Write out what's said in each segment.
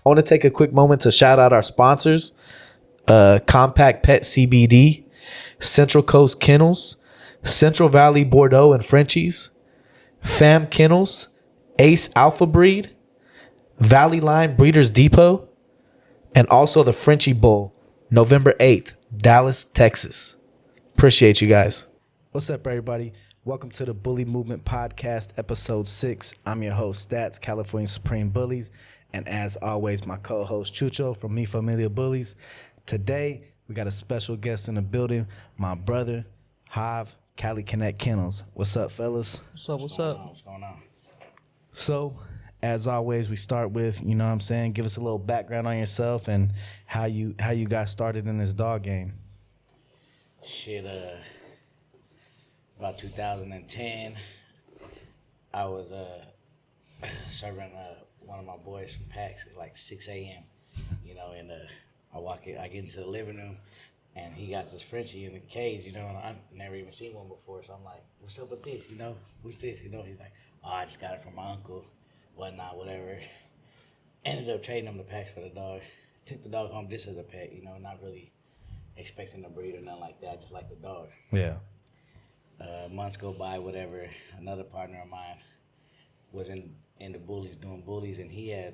I want to take a quick moment to shout out our sponsors, Compact Pet CBD, Central Coast Kennels, Central Valley Bordeaux and Frenchies, Fam Kennels, Ace Alpha Breed, Valley Line Breeders Depot, and also the Frenchie Bowl, November 8th, Dallas, Texas. Appreciate you guys. What's up, everybody? Welcome to the Bully Movement Podcast, Episode 6. I'm your host, Stats, California Supreme Bullies. And as always, my co-host, Chucho from Mi Familia Bullies. Today, we got a special guest in the building, my brother, Hav, CaliConnectKennels. What's up, fellas? What's up? What's going on? So, as always, we start with, you know what I'm saying, give us a little background on yourself and how you got started in this dog game. Shit, about 2010, I was serving one of my boys some packs at like 6 a.m., you know, and I get into the living room, and he got this Frenchie in the cage, you know, and I never even seen one before, so I'm like, what's up with this, you know, what's this, you know, he's like, oh, I just got it from my uncle, whatnot, whatever. Ended up trading him the packs for the dog. Took the dog home just as a pet, you know, not really expecting a breed or nothing like that, just like the dog. Yeah. Months go by, whatever, another partner of mine was in the bullies, doing bullies, and he had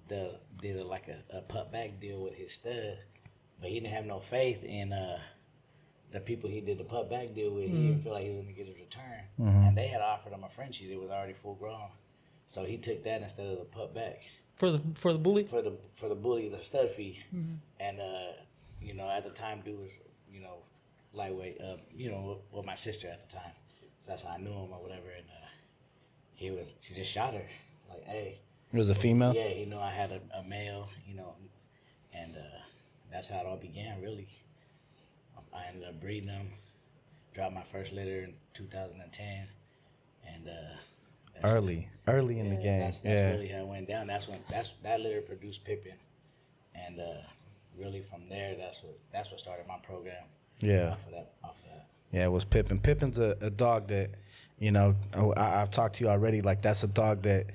did a pup back deal with his stud, but he didn't have no faith in the people he did the pup back deal with. He didn't feel like he was gonna get a return, and they had offered him a Frenchie that was already full grown, so he took that instead of the pup back for the bully. For the bully, the stud fee, and you know, at the time, dude was, you know, lightweight, you know, with my sister at the time, so that's how I knew him or whatever, and she just shot her, like, hey. It was a female? Yeah, you know, I had a male, you know, and that's how it all began, really. I ended up breeding them, dropped my first litter in 2010, and early in the game. That's really how it went down. That litter produced Pippin, and really from there, that's what started my program. Yeah. Off of that. Yeah, it was Pippin. Pippin's a dog that, you know, I've talked to you already. Like, that's a dog that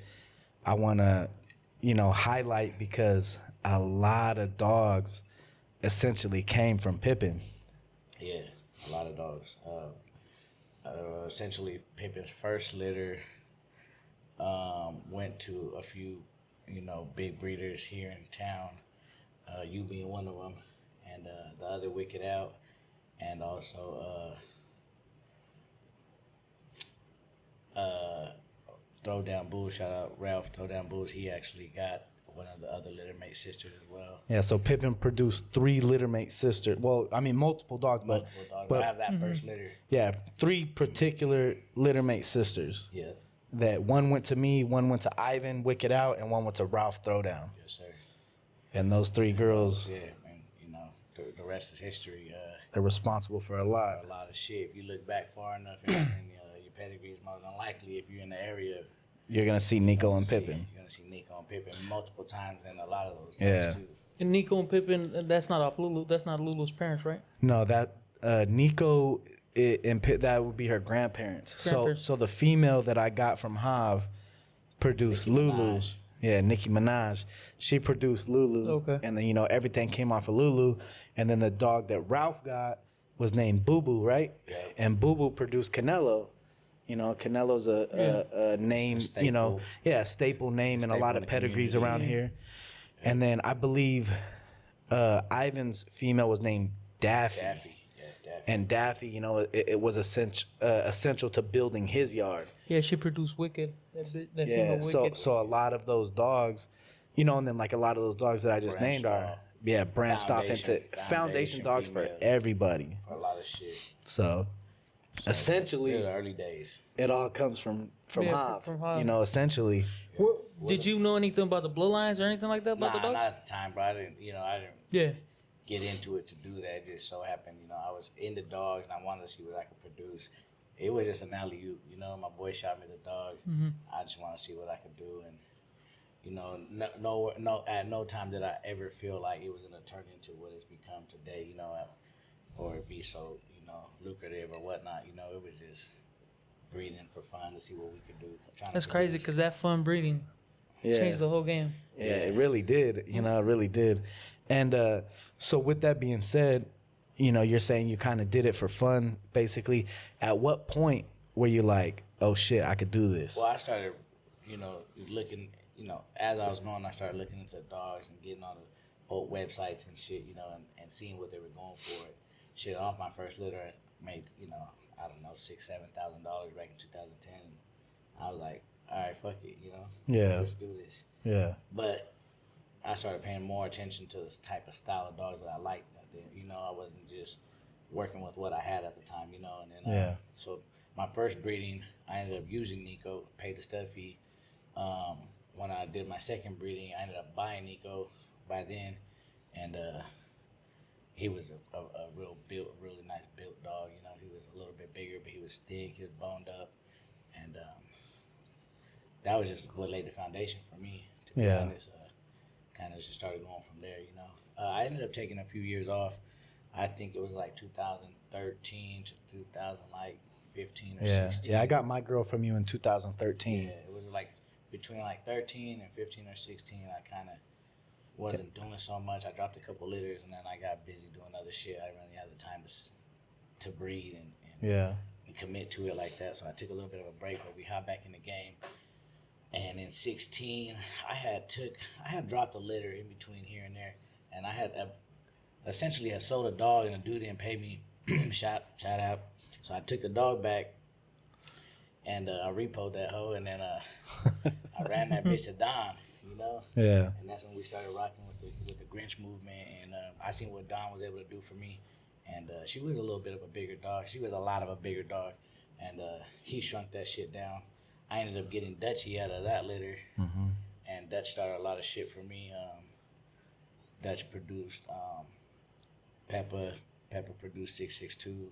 I want to, you know, highlight because a lot of dogs essentially came from Pippin. Yeah, a lot of dogs. Essentially, Pippin's first litter went to a few, you know, big breeders here in town, you being one of them, and the other Wicked Out, and also Throwdown Bulls. Shout out Ralph, Throwdown Bulls. He actually got one of the other littermate sisters as well. Yeah, so Pippin produced 3 littermate sisters. Well, I mean, multiple dogs, but I have that first litter. Yeah, 3 particular littermate sisters. Yeah. That one went to me, one went to Ivan, Wicked Out, and one went to Ralph Throwdown. Yes, sir. And those 3 girls. Yeah, and you know, the rest is history. They're responsible for a lot. For a lot of shit. If you look back far enough, and your pedigree is more than likely, if you're in the area, you're gonna see Nico and Pippin. You're gonna see Nico and Pippin multiple times in a lot of those. Yeah. Too. And Nico and Pippin, that's not off Lulu. That's not Lulu's parents, right? No, that Nico and that would be her grandparents. So the female that I got from Hav produced Nicki Lulu. Minaj. Yeah, Nicki Minaj. She produced Lulu. Okay. And then, you know, everything came off of Lulu. And then the dog that Ralph got was named Boo Boo, right? Yeah. And Boo Boo produced Canelo. You know, Canelo's a name, you know, a staple name in a lot of pedigrees around here. Yeah. And then I believe Ivan's female was named Daffy. Daffy. And Daffy, you know, it was essential to building his yard. Yeah, she produced Wicked. Yeah, so a lot of those dogs, you know, and then like a lot of those dogs that I just named are branched off into foundation dogs for everybody. For a lot of shit. So essentially, the early days, it all comes from Hav. You know, essentially. Did you know anything about the bloodlines or anything like that about the dogs? Not at the time, bro. I didn't. Yeah. Get into it to do that. It just so happened, you know, I was into dogs and I wanted to see what I could produce. It was just an alley-oop, you know. My boy shot me the dog. I just want to see what I could do, and you know, at no time did I ever feel like it was gonna turn into what it's become today, you know, or be so, you know, lucrative or whatnot. You know, it was just breeding for fun to see what we could do. That's crazy because that fun breeding Yeah. changed the whole game. Yeah, it really did. You know, it really did. And so with that being said, you know, you're saying you kind of did it for fun, basically. At what point were you like, oh shit, I could do this? Well, I started, looking, as I was going, I started looking into dogs and getting on the old websites and shit, and seeing what they were going for. Shit, off my first litter, I made, I don't know, $6,000-$7,000 back in 2010. I was like, all right, fuck it, Yeah. let's do this. Yeah. But I started paying more attention to this type of style of dogs that I liked out there. I wasn't just working with what I had at the time, and then so my first breeding, I ended up using Nico, paid the stud fee. When I did my second breeding, I ended up buying Nico by then, and he was a really nice built dog. He was a little bit bigger, but he was thick, he was boned up, and that was just what laid the foundation for me, to be honest. Kind of just started going from there, I ended up taking a few years off. I think it was like 2013 to 2015 or 16. Yeah, I got my girl from you in 2013. Yeah, it was like between like 13 and 15 or 16. I kind of wasn't doing so much. I dropped a couple litters, and then I got busy doing other shit. I didn't really have the time to breed and commit to it like that. So I took a little bit of a break, but we hopped back in the game. And in 16, I had dropped a litter in between here and there, and I had essentially had sold a dog, and a dude didn't pay me. shout out. So I took the dog back, and I repoed that hoe, and then I ran that bitch to Don, Yeah. And that's when we started rocking with the Grinch movement, and I seen what Don was able to do for me, and she was a little bit of a bigger dog. She was a lot of a bigger dog, and he shrunk that shit down. I ended up getting Dutchie out of that litter, and Dutch started a lot of shit for me. Dutch produced Peppa produced 662,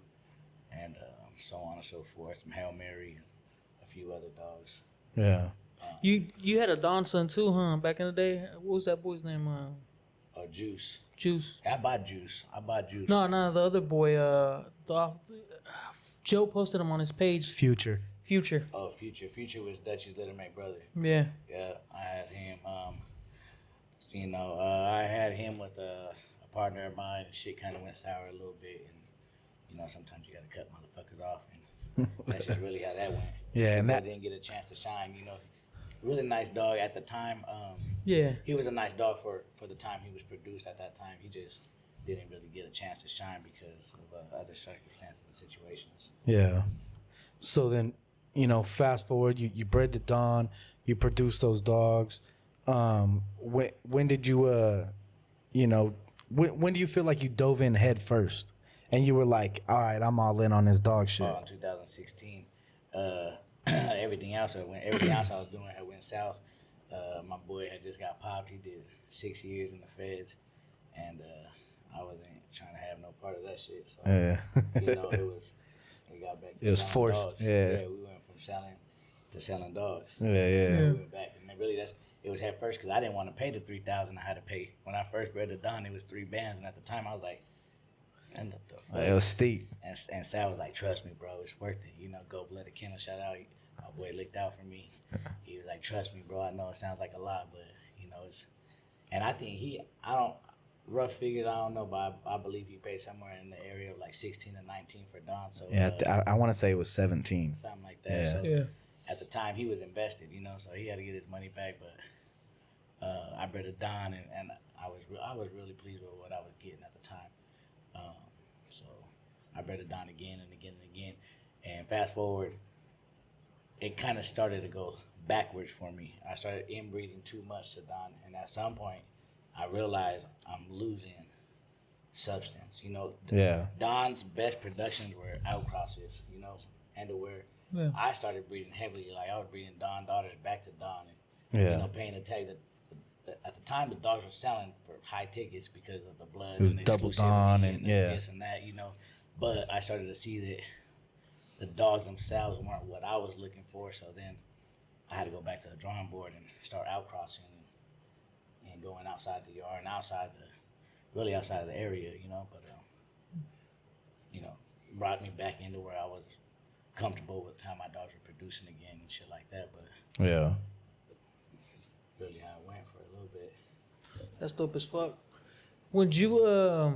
and so on and so forth. Some Hail Mary, and a few other dogs. Yeah. You had a Don son too, huh? Back in the day, what was that boy's name? Juice. Juice. I bought Juice. No, the other boy. Joe posted him on his page. Future. Oh, Future. Future was Dutchie's little mate brother. Yeah. Yeah, I had him. I had him with a partner of mine, and shit kind of went sour a little bit. And sometimes you got to cut motherfuckers off, and that's just really how that went. Yeah, and that didn't get a chance to shine. Really nice dog at the time. Yeah. He was a nice dog for the time he was produced at that time. He just didn't really get a chance to shine because of other circumstances and situations. Yeah. So then, fast forward, you bred the Don, you produced those dogs. When did you, when do you feel like you dove in head first? And you were like, all right, I'm all in on this dog shit. In 2016. Everything else I was doing had went south. My boy had just got popped. He did 6 years in the feds, and I wasn't trying to have no part of that shit. So we got back to it was selling forced. dogs. Yeah, we went from selling to selling dogs. Yeah. We went back, and really it was head first because I didn't want to pay the $3,000 I had to pay when I first bred the Don. It was 3 bands, and at the time I was like, and the fuck? It was steep. And Sal was like, trust me, bro, it's worth it. Go blood a kennel. Shout out. My boy licked out for me. He was like, trust me, bro. I know it sounds like a lot, but, it's... And I think rough figures, I don't know, but I believe he paid somewhere in the area of like 16 or 19 for Don. So yeah, I want to say it was 17. Something like that. Yeah. So at the time, he was invested, so he had to get his money back, but I bred a Don, and I was really pleased with what I was getting at the time. So I bred a Don again and again and again. And fast forward, it kind of started to go backwards for me. I started inbreeding too much to Don, and at some point, I realized I'm losing substance. Don's best productions were outcrosses, and where I started breeding heavily. Like I was breeding Don daughters back to Don, and paying the tag that. At the time, the dogs were selling for high tickets because of the blood it was and double exclusivity Don and this and that, But I started to see that the dogs themselves weren't what I was looking for. So then I had to go back to the drawing board and start outcrossing and going outside the yard and outside the area, But brought me back into where I was comfortable with how my dogs were producing again and shit like that. But yeah. That's dope as fuck. Would you I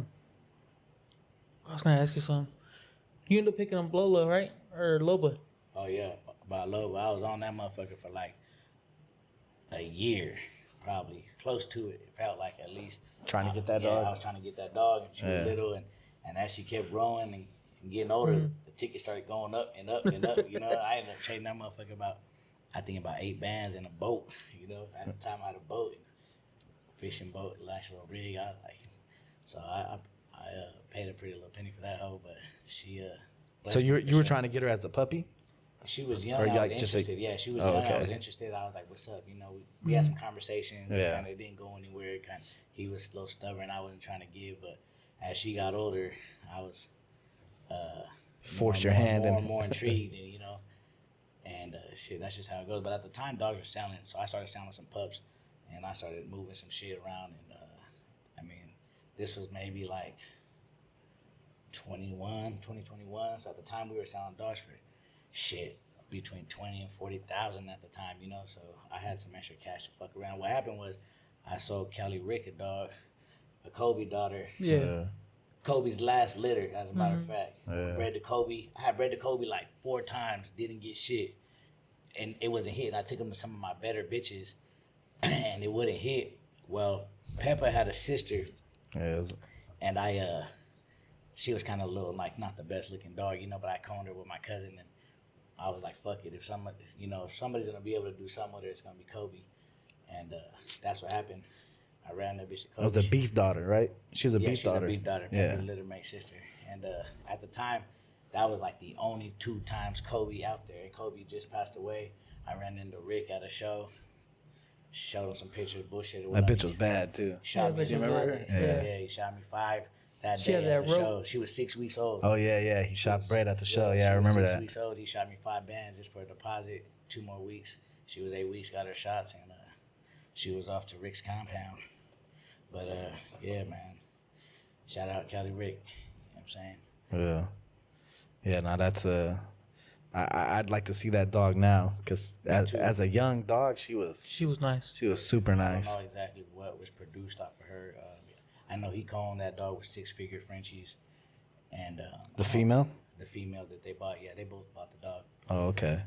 was gonna ask you something. You ended up picking up Lola, right? Or Loba? Oh yeah, by love. I was on that motherfucker for like a year, probably close to it. It felt like at least Trying to get that yeah, dog? I was trying to get that dog, and she Yeah. was little, and as she kept growing and getting older, the ticket started going up and up and up. You know, I ended up trading that motherfucker about 8 bands in a boat. You know, at the time I had a boat, fishing boat, nice little rig. I was like, so I paid a pretty little penny for that hoe, but she So you were trying to get her as a puppy? She was young. Or I like was just interested. Yeah, she was Oh, young. I okay. was interested. I was like, "What's up?" You know, we had some conversation. Yeah. Kind of it didn't go anywhere. Kind of, he was a little stubborn. I wasn't trying to give, but as she got older, I was Forced your hand more in. and more intrigued, and and shit. That's just how it goes. But at the time, dogs were selling, so I started selling some pups, and I started moving some shit around. And I mean, this was maybe like 2021. So at the time, we were selling dogs for shit between 20 and 40,000 at the time, you know. So I had some extra cash to fuck around. What happened was I sold Cali Rick a dog, a Kobe daughter. Yeah. Kobe's last litter, as a matter of fact. Yeah. Bred to Kobe. I had bred to Kobe like 4 times, didn't get shit. And it wasn't hitting. I took him to some of my better bitches and it wouldn't hit. Well, Peppa had a sister Yeah. and she was kind of a little, like, not the best looking dog, you know, but I coned her with my cousin and I was like, fuck it. If somebody's gonna be able to do something with her, it's gonna be Kobe. And that's what happened. I ran that bitch to Kobe. It was a beef daughter, right? She was a beef daughter. Yeah, she's a beef daughter. Yeah. Pepper's little mate sister. And at the time, that was like the only 2 times Kobe out there. And Kobe just passed away. I ran into Rick at a show. Showed him some pictures, bullshit. That bitch was bad too. Shot me. bitch was bad. Yeah, he shot me 5 that She day had at that the rope. show. She was 6 weeks old. Oh yeah. He shot Brett at the show. She Yeah, I was remember 6 that. weeks old. He shot me 5 bands just for a deposit. 2 more weeks. She was 8 weeks, got her shots, and she was off to Rick's compound. But yeah, man. Shout out Cali Rick. You know what I'm saying? Yeah. Now that's I'd like to see that dog now because as a young dog, she was nice. She was super I nice. don't know exactly what was produced off of her. I know he called that dog with 6-figure Frenchies, and The female? the female that they bought. Yeah, they both bought the dog. Oh, okay.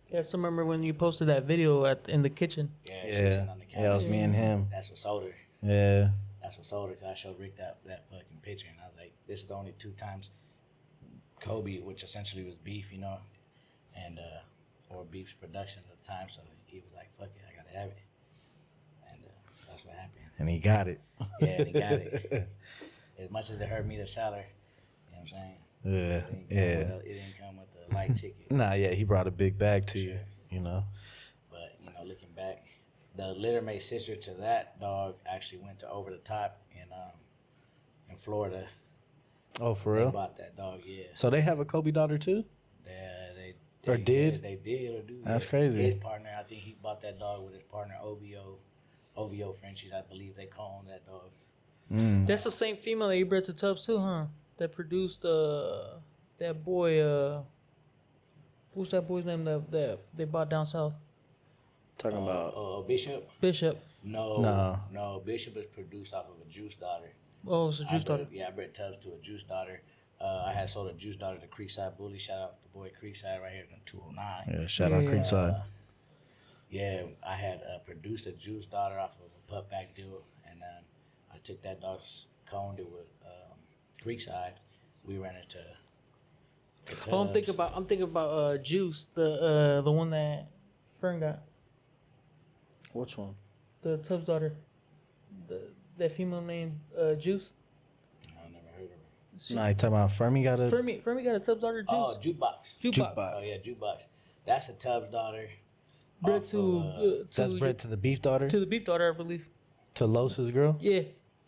Yeah, I still remember when you posted that video in the kitchen. Yeah, she was sitting on the couch. Yeah, it was me and him. That's what sold her. Yeah. That's what sold her. 'Cause I showed Rick that fucking picture, and I was like, this is the only 2 times Kobe, which essentially was beef, you know, and or beef's production at the time. So he was like, fuck it, I gotta have it, and that's what happened. And he got it. Yeah, and he got it. As much as it hurt me to sell her, you know what I'm saying? Yeah. It didn't come with a light ticket. Nah, yeah, he brought a big bag to you, Sure. you know. But, looking back, the littermate sister to that dog actually went to Over the Top in Florida. Oh, for They real? bought that dog, yeah. So they have a Kobe daughter too? They Or did? They did or do. That's yeah. crazy. His partner, I think he bought that dog with his partner OVO Frenchies, I believe they call him that dog. That's the same female that you bred to Tubbs too, huh? That produced that boy. What's that boy's name that they bought down south? Talking about Bishop? Bishop. No. Bishop is produced off of a Juice daughter. Oh, it's a juice daughter. Yeah, I bred Tubbs to a Juice daughter. I had sold a Juice daughter to Creekside Bully. Shout out the boy Creekside right here in 209. yeah, shout out Yeah. Creekside. Yeah, I had produced a Juice daughter off of a pup back deal, and then I took that dog's coned it with Creekside. We ran it to Tubbs. Oh, I'm thinking about Juice, the one that Fern got, Which one? the Tubbs daughter, that female named Juice. I never heard of her. Nah, you talking about Fermi got a... Fermi got a Tubbs daughter, Juice. Oh, Jukebox. Jukebox. Oh yeah, Jukebox. That's a Tubbs daughter. Bred off to of, That's bred to the beef daughter? to the beef daughter, I believe. To Los's girl? Yeah.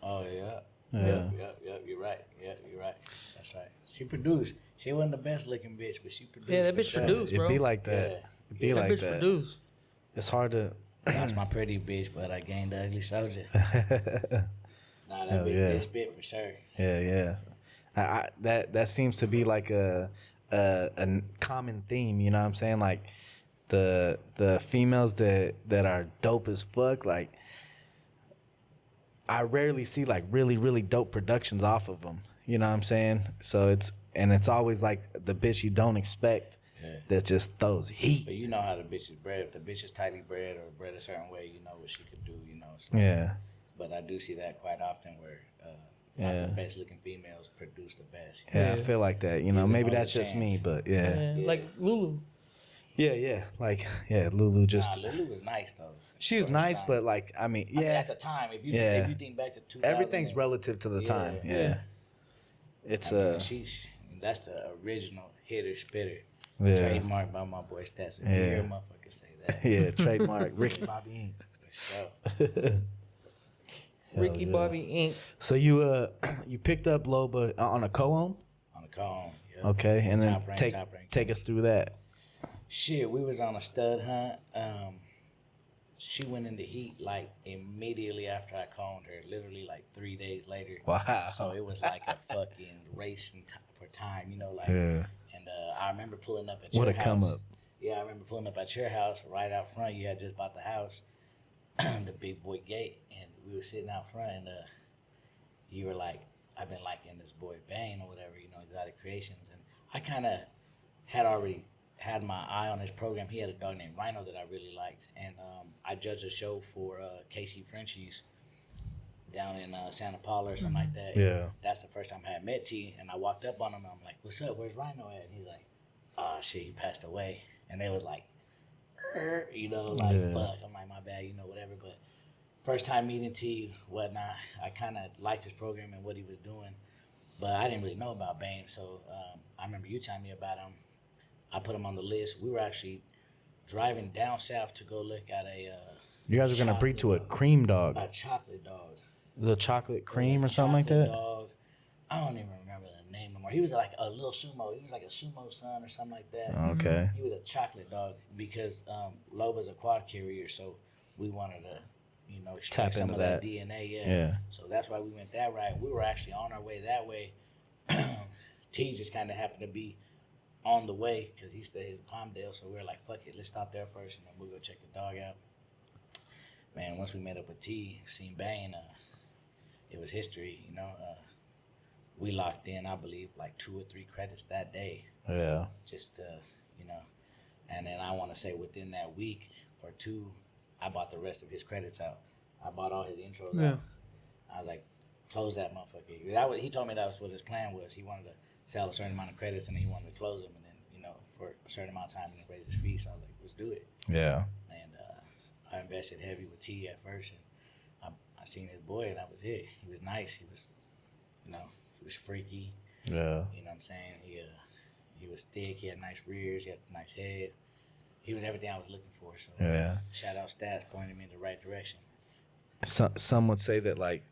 Oh yeah. Yeah. Yep. You're right. Yep, you're right. That's right. She produced. She wasn't the best looking bitch, but she produced. Yeah, that for bitch sure. produced. It'd bro. be like that. Yeah. It'd be That like bitch that. produced. It's hard to... That's my pretty bitch, but I gained the ugly soldier. Nah, that Hell bitch yeah. did spit for sure. Yeah. That seems to be like a common theme, you know what I'm saying? Like the females that are dope as fuck, like I rarely see like really, really dope productions off of them. You know what I'm saying? So it's always like the bitch you don't expect that just throws heat. But you know how the bitch is bred. If the bitch is tightly bred or bred a certain way, you know what she could do. You know. It's like, Yeah. But I do see that quite often where not the best looking females produce the best. Yeah, I feel like that. You know, Give maybe them all that's the just me, chance. but yeah. Like Lulu. Yeah. Like, yeah, Lulu just. Nah, Lulu was nice though. She's For the nice, time. but like, I mean, yeah. at the time, if you think back to 2000, Everything's relative to the time. Yeah. It's that's the original hitter spitter. Yeah. Trademark by my boy Stats. If you hear a motherfucker say that. yeah, trademark Ricky Bobby For sure. Inc. Ricky Bobby Inc. So you picked up Loba on a co-own? On the cone. Yep. Okay, and then Top rank. take us through that. Shit, we was on a stud hunt. She went into heat like immediately after I coned her, literally like 3 days later. Wow. So it was like a fucking race for time, you know, like. Yeah. And I remember pulling up at your What house. a come up. Yeah, I remember pulling up at your house right out front. You had just bought the house, the big boy gate, and we were sitting out front, and you were like, I've been liking this boy Bane or whatever, you know, Exotic Creations. And I kind of had already had my eye on his program. He had a dog named Rhino that I really liked. And I judged a show for Casey Frenchies down in Santa Paula or something like that. Yeah. That's the first time I had met T. And I walked up on him and I'm like, what's up? Where's Rhino at? And he's like, oh, shit, he passed away. And they was like, you know, like, fuck. I'm like, my bad, you know, whatever. But first time meeting T, whatnot, I kind of liked his program and what he was doing. But I didn't really know about Bane. So I remember you telling me about him. I put him on the list. We were actually driving down south to go look at a. You guys are gonna breed to a cream dog. A chocolate dog. The chocolate cream or something like that. Dog. I don't even remember the name anymore. He was like a little sumo. He was like a sumo son or something like that. Okay. He was a chocolate dog because Loba's a quad carrier, so we wanted to, you know, extract Tap some into of that that. DNA. Yeah. So that's why we went that route. We were actually on our way that way. T just kind of happened to be on the way because he stays in Palmdale, so we were like, fuck it, let's stop there first and then we'll go check the dog out. Man, once we met up with T, seen Bane, it was history, you know. We locked in, I believe, like 2 or 3 credits that day. Yeah. Just, you know, and then I want to say within that week or 2, I bought the rest of his credits out. I bought all his intros out. I was like, close that motherfucker. He told me that was what his plan was. He wanted to sell a certain amount of credits and then he wanted to close them and then, you know, for a certain amount of time and then raise his fee. So I was like, let's do it. Yeah. And I invested heavy with T at first and I seen his boy and that was it. He was nice. He was, you know, he was freaky. Yeah. You know what I'm saying? He was thick. He had nice rears. He had a nice head. He was everything I was looking for. So shout out Stats pointing me in the right direction. Some would say that, like,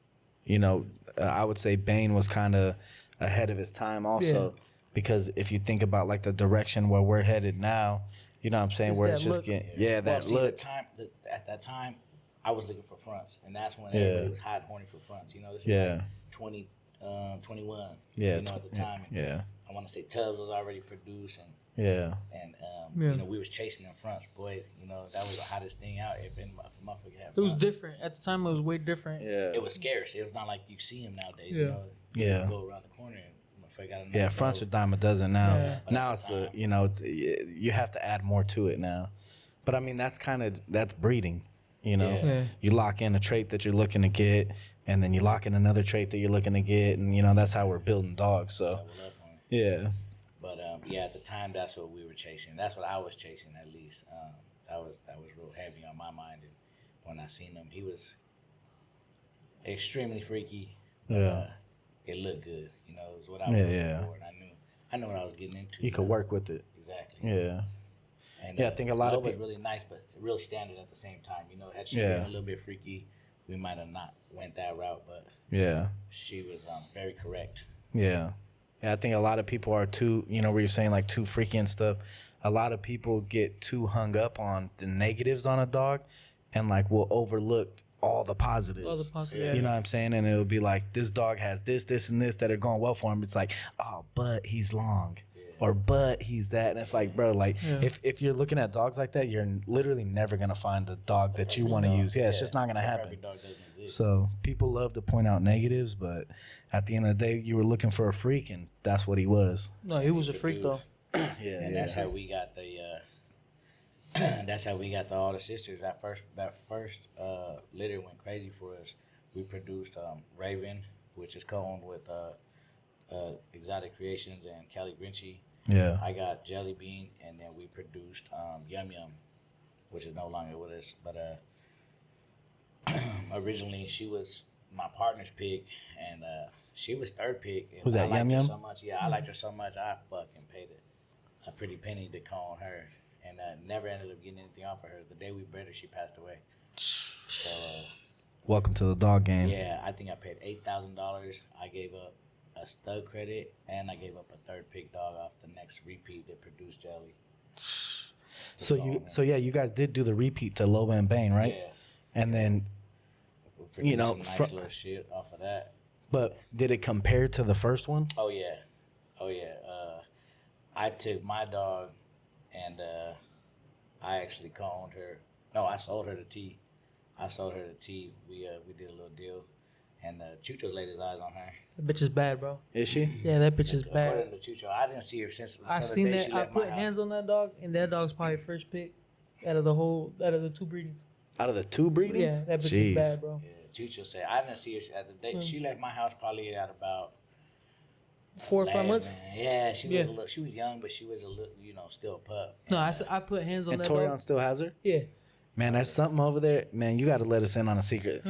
you know, I would say Bane was kind of ahead of his time also because if you think about like the direction where we're headed now, you know what I'm saying, It's where that it's just look. getting Well, see, look. At that time, I was looking for fronts, and that's when everybody was hot and horny for fronts. You know, this is like 21. Yeah, you know, at the time. And yeah. I want to say Tubbs was already produced, and Yeah. you know, we was chasing them fronts, boy. You know, that was the hottest thing out. If a motherfucker had It was fronts. different. At the time, it was way different. Yeah. It was scarce. It was not like you see them nowadays. You know, Yeah. you go around the corner and motherfucker got a Yeah, nice fronts are robe. dime a dozen now. Yeah. Now it's the, you know, it's, you have to add more to it now. But I mean, that's breeding. You know, Yeah. you lock in a trait that you're looking to get, and then you lock in another trait that you're looking to get, and you know that's how we're building dogs. So Double up on it. yeah, But yeah, at the time, that's what we were chasing. That's what I was chasing, at least. That was real heavy on my mind. And when I seen him, he was extremely freaky. But, Yeah. it looked good. You know, it was what I was looking for, and I knew what I was getting into. you could work with it. Exactly. Yeah, And Yeah, I think a lot of Loba's people- really nice, but real standard at the same time. You know, had she Yeah. been a little bit freaky, we might have not went that route. But yeah, she was very correct. yeah. I think a lot of people are too, you know, where you're saying like too freaky and stuff. A lot of people get too hung up on the negatives on a dog, and like will overlook all the positives. All the positives. You know what I'm saying? And it'll be like, this dog has this, this, and this that are going well for him. It's like, oh, but he's long. Or but he's that. And it's like, bro, like if you're looking at dogs like that, you're literally never gonna find a dog that you want to use. Yeah, it's just not gonna Every happen. dog doesn't exist. it. So people love to point out negatives, but at the end of the day, you were looking for a freak, and that's what he was. No, he was a freak though. Yeah, And that's how we got the. That's how we got the, all the sisters. That first litter went crazy for us. We produced Raven, which is co-owned with Exotic Creations and Cali Yeah. I got Jelly Bean, and then we produced Yum Yum, which is no longer with us. But originally she was my partner's pick, and she was third pick. And Was that I Yum liked her Yum? so much. Yeah, I liked her so much. I fucking paid a pretty penny to co-own her, and never ended up getting anything off of her. The day we bred her, she passed away. So Welcome to the dog game. yeah, I think I paid $8,000. I gave up a stud credit, and I gave up a third pick dog off the next repeat that produced Jelly. So you guys did do the repeat to Loba and Bane, right? Yeah. And then, We produced you know, some nice little shit off of that. but did it compare to the first one? Oh yeah. I took my dog, and I actually co-owned her. No, I sold her to T. We did a little deal, and Chucho's laid his eyes on her. That bitch is bad, bro. Is she? Yeah, that bitch is bad. According to Chucho, I didn't see her since the I've other seen day that. she I left my put house. hands on that dog, and that dog's probably first pick out of the two breedings. Out of the two breedings? Yeah, that bitch Jeez. is bad, bro. Yeah, Chucho said I didn't see her at the day she left my house. Probably at about 4 or 5 months. Yeah, she was Yeah. a little. She was young, but she was a little, still a pup. No, And, I put hands on And that Torion dog. still has her? Yeah, Man, that's something over there. Man, you got to let us in on a secret.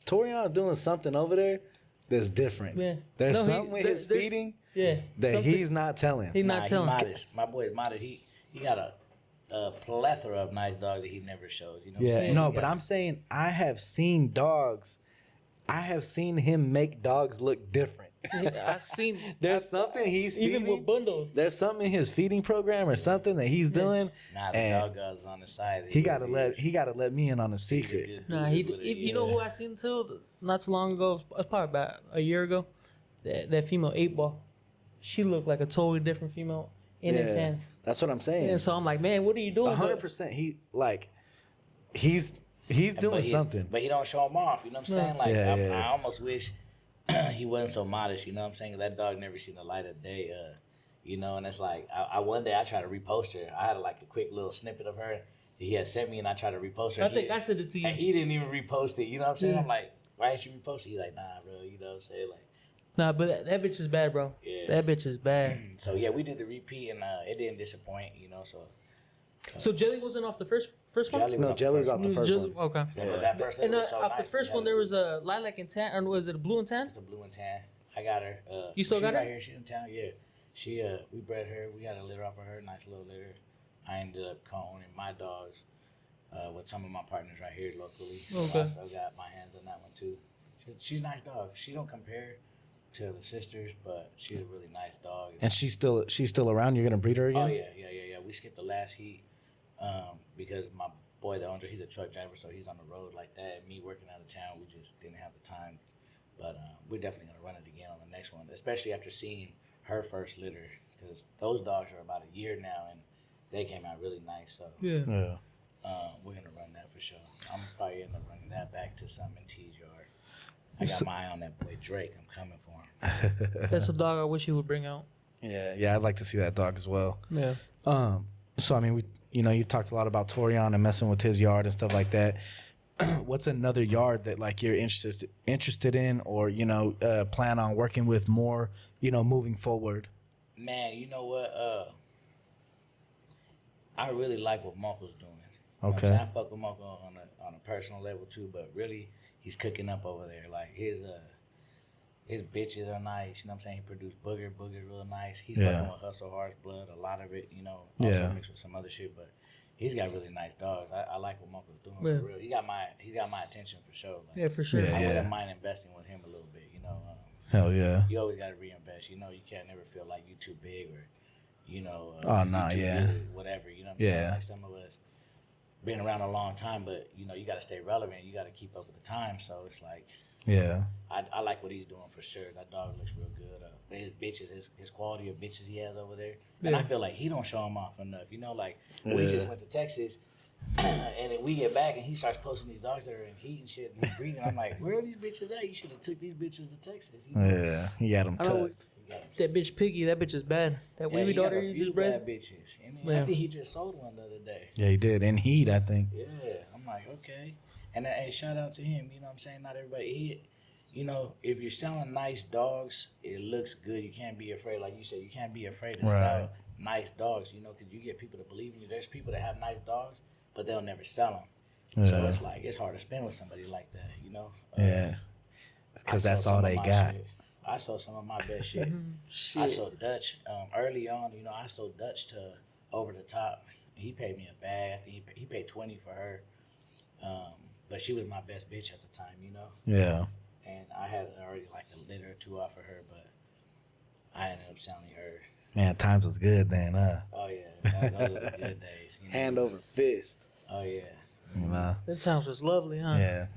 Torion doing something over there that's different. Yeah. There's No, something with his there's- feeding yeah. that Something- he's not telling. He not he telling. modest. My boy is modest. He got a plethora of nice dogs that he never shows. You know what I'm Yeah, saying? no, He but got- I'm saying I have seen him make dogs look different. I've seen. There's something he's even feeding. with bundles. There's something in his feeding program or something that he's doing. Nah, the and dog goes on the side. he gotta let me in on a secret. Nah, you know who I seen too? Not too long ago. It's probably about a year ago. That female 8-ball. She looked like a totally different female in his hands. That's what I'm saying. And so I'm like, man, what are you doing? 100%. He's doing something. But he don't show him off. You know what I'm saying? Like Yeah, I, yeah. I almost wish he wasn't so modest. You know what I'm saying? That dog never seen the light of day. And it's like I one day I tried to repost her. I had like a quick little snippet of her that he had sent me, and I tried to repost her. I think I sent it to you. And he didn't even repost it. You know what I'm saying? Yeah. I'm like, why didn't you repost it? He's like, nah, bro. You know what I'm saying? Like, Nah, but that bitch is bad, bro. Yeah. That bitch is bad. so yeah, we did the repeat, and it didn't disappoint. So Jelly wasn't off the first one. Jelly was No, off Jelly was the off first the first Jelly- one. Okay. one. But that first And litter was so off nice. the first one, there was a lilac and tan, or was it a blue and tan? It's a blue and tan. I got her. You still she's got her? right here. She's in town. Yeah. She we bred her. We got a litter off of her. Nice little litter. I ended up co-owning my dogs with some of my partners right here locally. So Okay. I still got my hands on that one too. She's a nice dog. She don't compare to the sisters, but she's a really nice dog. And she's still around. You're gonna breed her again? Oh yeah. We skipped the last heat because my boy, the owner, he's a truck driver, so he's on the road like that. Me working out of town, we just didn't have the time. But we're definitely gonna run it again on the next one, especially after seeing her first litter, because those dogs are about a year now and they came out really nice. So Yeah. we're gonna run that for sure. I'm probably end up running that back to some in T's yard. I got my eye on that boy Drake. I'm coming for him. That's a dog I wish he would bring out. Yeah, I'd like to see that dog as well. Yeah. So I mean, you've talked a lot about Torion and messing with his yard and stuff like that. What's another yard that like you're interested in, or plan on working with more, moving forward? Man, you know what? I really like what Moko's doing. You know what I'm Okay. saying? I fuck with Moko on a personal level too, but really he's cooking up over there. Like his bitches are nice. You know what I'm saying? He produced Booger's real nice. He's Yeah. fucking with Hustle Hard's blood. A lot of it, also Yeah. mixed with some other shit, but he's got really nice dogs. I like what Moko's doing Yeah. for real. He's got my attention for sure. Like, Yeah, for sure. Yeah. I wouldn't mind investing with him a little bit. Hell yeah. You always got to reinvest. You can't never feel like you too big or, Oh, nah, you too yeah. good, whatever. You know what I'm saying? Yeah. Like some of us been around a long time, but you got to stay relevant. You got to keep up with the time. So it's like Yeah. I like what he's doing for sure. That dog looks real good. His bitches, his quality of bitches he has over there, and Yeah. I feel like he don't show them off enough. Like we just went to Texas. And then we get back and he starts posting these dogs that are in heat and shit and he's breeding. I'm like, where are these bitches at? You should have took these bitches to Texas. You know? Yeah, he had him I know tucked. You got 'em. that bitch Piggy. That bitch is bad. That Yeah, wee he got daughter a you few just bad bred. bitches. And Yeah. I think he just sold one the other day. Yeah, he did. In heat, I think. Yeah, I'm like, okay. And shout out to him. You know what I'm saying? Not everybody. You know, if you're selling nice dogs, it looks good. You can't be afraid. Like you said, you can't be afraid to Right. sell nice dogs, you know, because you get people to believe in you. There's people that have nice dogs, but they'll never sell them. So Yeah. it's like, it's hard to spend with somebody like that, you know? Yeah. It's because I that's sold all some of they my got. shit. I sold some of my best shit. Shit. I sold Dutch early on. You know, I sold Dutch to Over the Top. He paid me a bag. I think he paid 20 for her. But she was my best bitch at the time, you know. Yeah. And I had already like a litter or two off of her, but I ended up selling her. Man, times was good then, huh? Oh yeah, those are the good days. You know? Hand over fist. Oh yeah. You know? That times was lovely, huh? Yeah.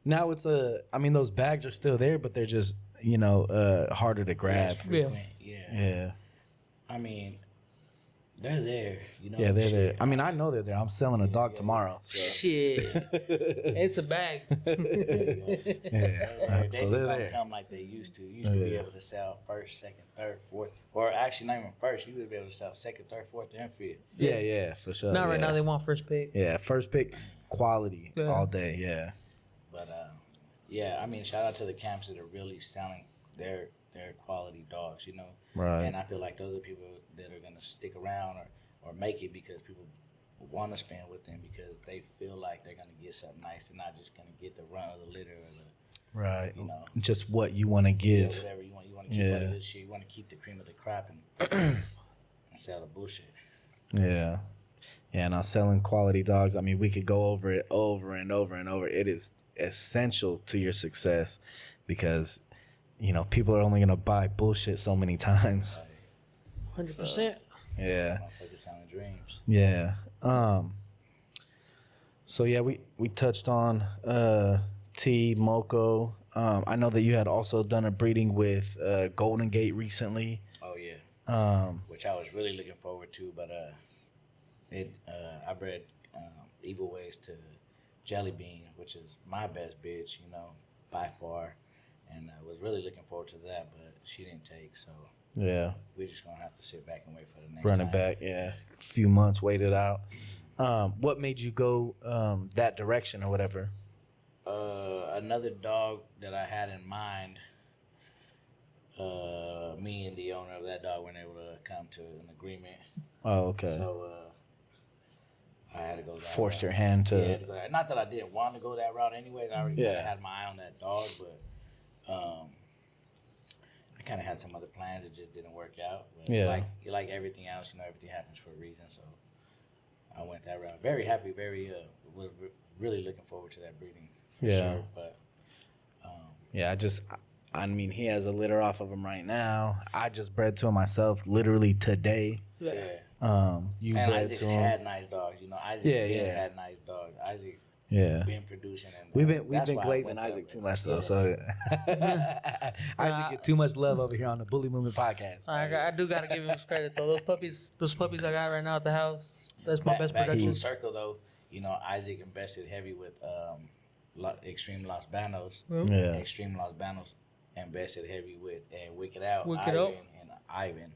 Now it's I mean, those bags are still there, but they're just, harder to grab. Less frequent. Yeah. Yeah. I mean, they're there. You know. Yeah, they're shit. there. I mean, I know they're there. I'm selling a dog yeah. tomorrow. Shit. It's a bag. There you go. Yeah. They So just they're don't there. come like they used to. You used to be Yeah. able to sell first, second, third, fourth, or actually not even first. You would be able to sell second, third, fourth, and fifth. Yeah, for sure. Not right yeah. now. They want first pick. Yeah, first pick, quality Yeah. all day. Yeah. But yeah, I mean, shout out to the camps that are really selling their quality dogs. You know, Right. And I feel like those are people that are gonna stick around or make it because people want to spend with them because they feel like they're gonna get something nice. They're not just gonna get the run of the litter or the Right. You know. Just what you want to give. whatever you want. You want to keep all the good shit. You want to keep the cream of the crop and sell the bullshit. Yeah. Yeah, now selling quality dogs, I mean, we could go over it over and over and over. It is essential to your success because, people are only going to buy bullshit so many times. Like, 100%. Yeah. motherfuckers selling dreams. Yeah. So yeah, we touched on T Moco. I know that you had also done a breeding with Golden Gate recently. Oh yeah. Which I was really looking forward to, but I bred Evil Ways to Jelly Bean, which is my best bitch, by far, and I was really looking forward to that, but she didn't take, so Yeah. we're just gonna have to sit back and wait for the next Running time. back, yeah. A few months, waited out. What made you go that direction or whatever? Another dog that I had in mind. Me and the owner of that dog weren't able to come to an agreement, Oh, okay. so I had to go that Forced route. your hand to. Yeah, I had to go that- not that I didn't want to go that route anyways. I already Yeah. had my eye on that dog, but I kind of had some other plans. It just didn't work out. But Yeah. like everything else, everything happens for a reason. So I went that route. Very happy. Was really looking forward to that breeding for Yeah. sure. But Yeah, I mean, he has a litter off of him right now. I just bred to him myself literally today. yeah. You And bred Isaac's to him. had nice dogs. Isaac had nice dogs. Isaac Yeah. been producing. And We've been that's why I glazing went that Isaac way. too much though, Yeah. so Isaac get too much love over here on the Bully Movement podcast. I do gotta give him credit though. Those puppies I got right now at the house. That's my best Back production. in circle though, Isaac invested heavy with Extreme Los Banos. Yeah. Extreme Los Banos invested heavy with Wicked Out, Wicked Ivan, Out. and Ivan.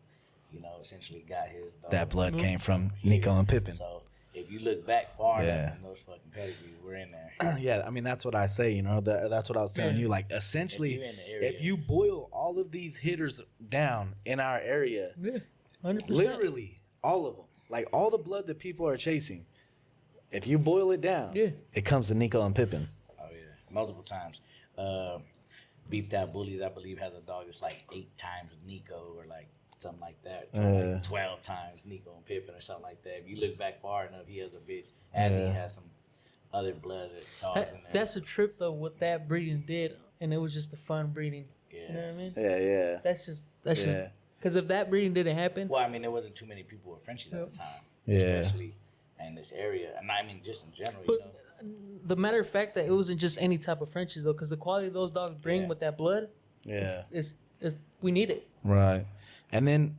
Essentially got his dog. That blood came from Nico and Pippin. So if you look back far Yeah. enough in those fucking pedigrees, we're in there. Yeah, I mean that's what I say. That's what I was telling Yeah. you. Like essentially, If you're in the area. if you boil all of these hitters down in our area, Yeah, 100%. literally all of them, like all the blood that people are chasing, if you boil it down, Yeah. it comes to Nico and Pippin. Oh yeah, multiple times. Beefed Out Bullies, I believe, has a dog that's like 8 times Nico or like something like that. Like 12 times Nico and Pippin or something like that. If you look back far enough, he has a bitch. And he has some other blood dogs in there. That's a trip though. What that breeding did, and it was just a fun breeding. Yeah. You know what I mean? Yeah. That's just Yeah. because if that breeding didn't happen, Well, I mean, there wasn't too many people with Frenchies at the time, Yeah. especially in this area. And I mean, just in general, But- the matter of fact that it wasn't just any type of Frenchies though, because the quality those dogs bring Yeah. with that blood, Yeah. is we need it. Right. And then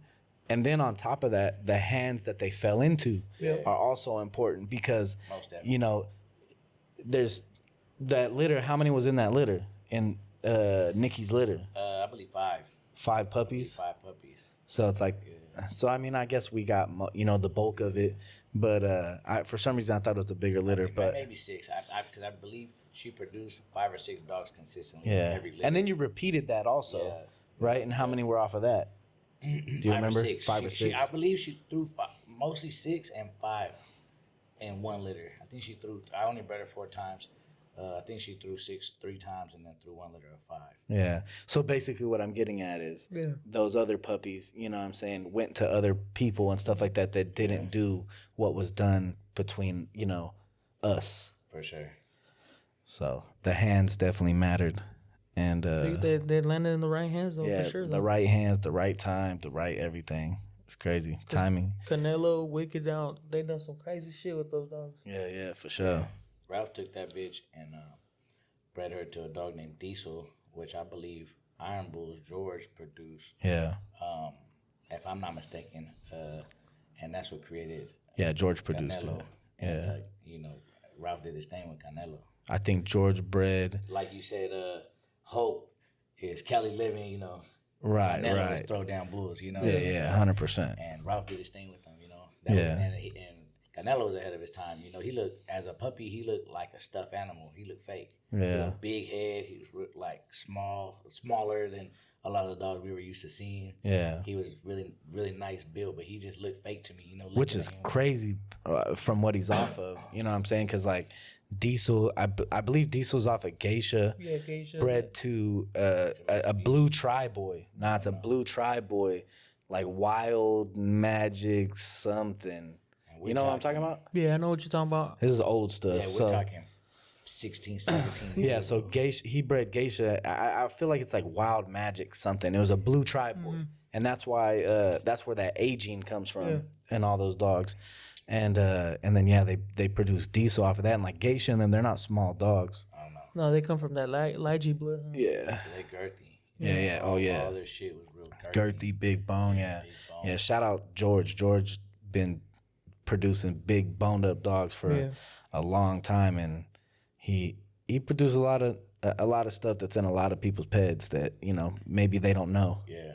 And then on top of that, the hands that they fell into are also important because, Most definitely. you know, there's that litter. How many was in that litter? In Nikki's litter? I believe 5. 5 puppies. 5 puppies. So it's like, so I mean, I guess we got, you know, the bulk of it. But for some reason, I thought it was a bigger litter. But maybe 6. Because I believe she produced 5 or 6 dogs consistently. yeah. Every litter. And then you repeated that also, Yeah. right? And how many were off of that? Do you remember? 5 or 6. 5 or 6. I believe she threw mostly 6 and 5 in one litter. I think she threw. I only bred her 4 times. I think she threw 6 3 times and then threw one litter of 5. Yeah. So basically, what I'm getting at is those other puppies, you know what I'm saying, went to other people and stuff like that that didn't do what was done between, you know, us. For sure. So the hands definitely mattered. And They landed in the right hands, though, yeah, for sure. the Though. right hands, the right time, the right everything. It's crazy. Timing. Canelo, Wicked Out, they done some crazy shit with those dogs. Yeah, for sure. Ralph took that bitch and bred her to a dog named Diesel, which I believe Iron Bulls George produced. Yeah. If I'm not mistaken, and that's what created Yeah, George produced Canelo. it. And, you know, Ralph did his thing with Canelo. I think George bred. Like you said, Hope is Cali living, you know. Right, Canelo was right. throw down bulls, you know. Yeah, 100%. And Ralph did his thing with them, you know. Yeah. And Canelo was ahead of his time. You know, he looked, as a puppy, he looked like a stuffed animal. He looked fake. Yeah. He had a big head. He was like smaller than a lot of the dogs we were used to seeing. Yeah. He was really, really nice build, but he just looked fake to me, you know. Which is crazy from what he's off of. You know what I'm saying? Because, like, Diesel, I believe Diesel's off of Geisha. Yeah, Geisha. Bred to a blue tri-boy. Nah, it's a blue tri-boy. Like Wild Magic something. You know what I'm talking about? Yeah, I know what you're talking about. This is old stuff. Yeah, we're so, talking 16, 17. yeah, so Geisha, he bred Geisha. I feel like it's like Wild Magic something. It was a blue tri-boy. And that's why that's where that aging comes from and all those dogs. And then yeah, they produce Diesel off of that, and like Geisha and them, they're not small dogs. I don't know. No, they come from that Lygie blood. Huh? Yeah. They girthy. Yeah. Oh yeah. All their shit was real girthy. Girthy, big bone. Yeah. Big bone. Yeah. Shout out George. George been producing big boned up dogs for a long time, and he produced a lot of stuff that's in a lot of people's peds that, you know, maybe they don't know. Yeah.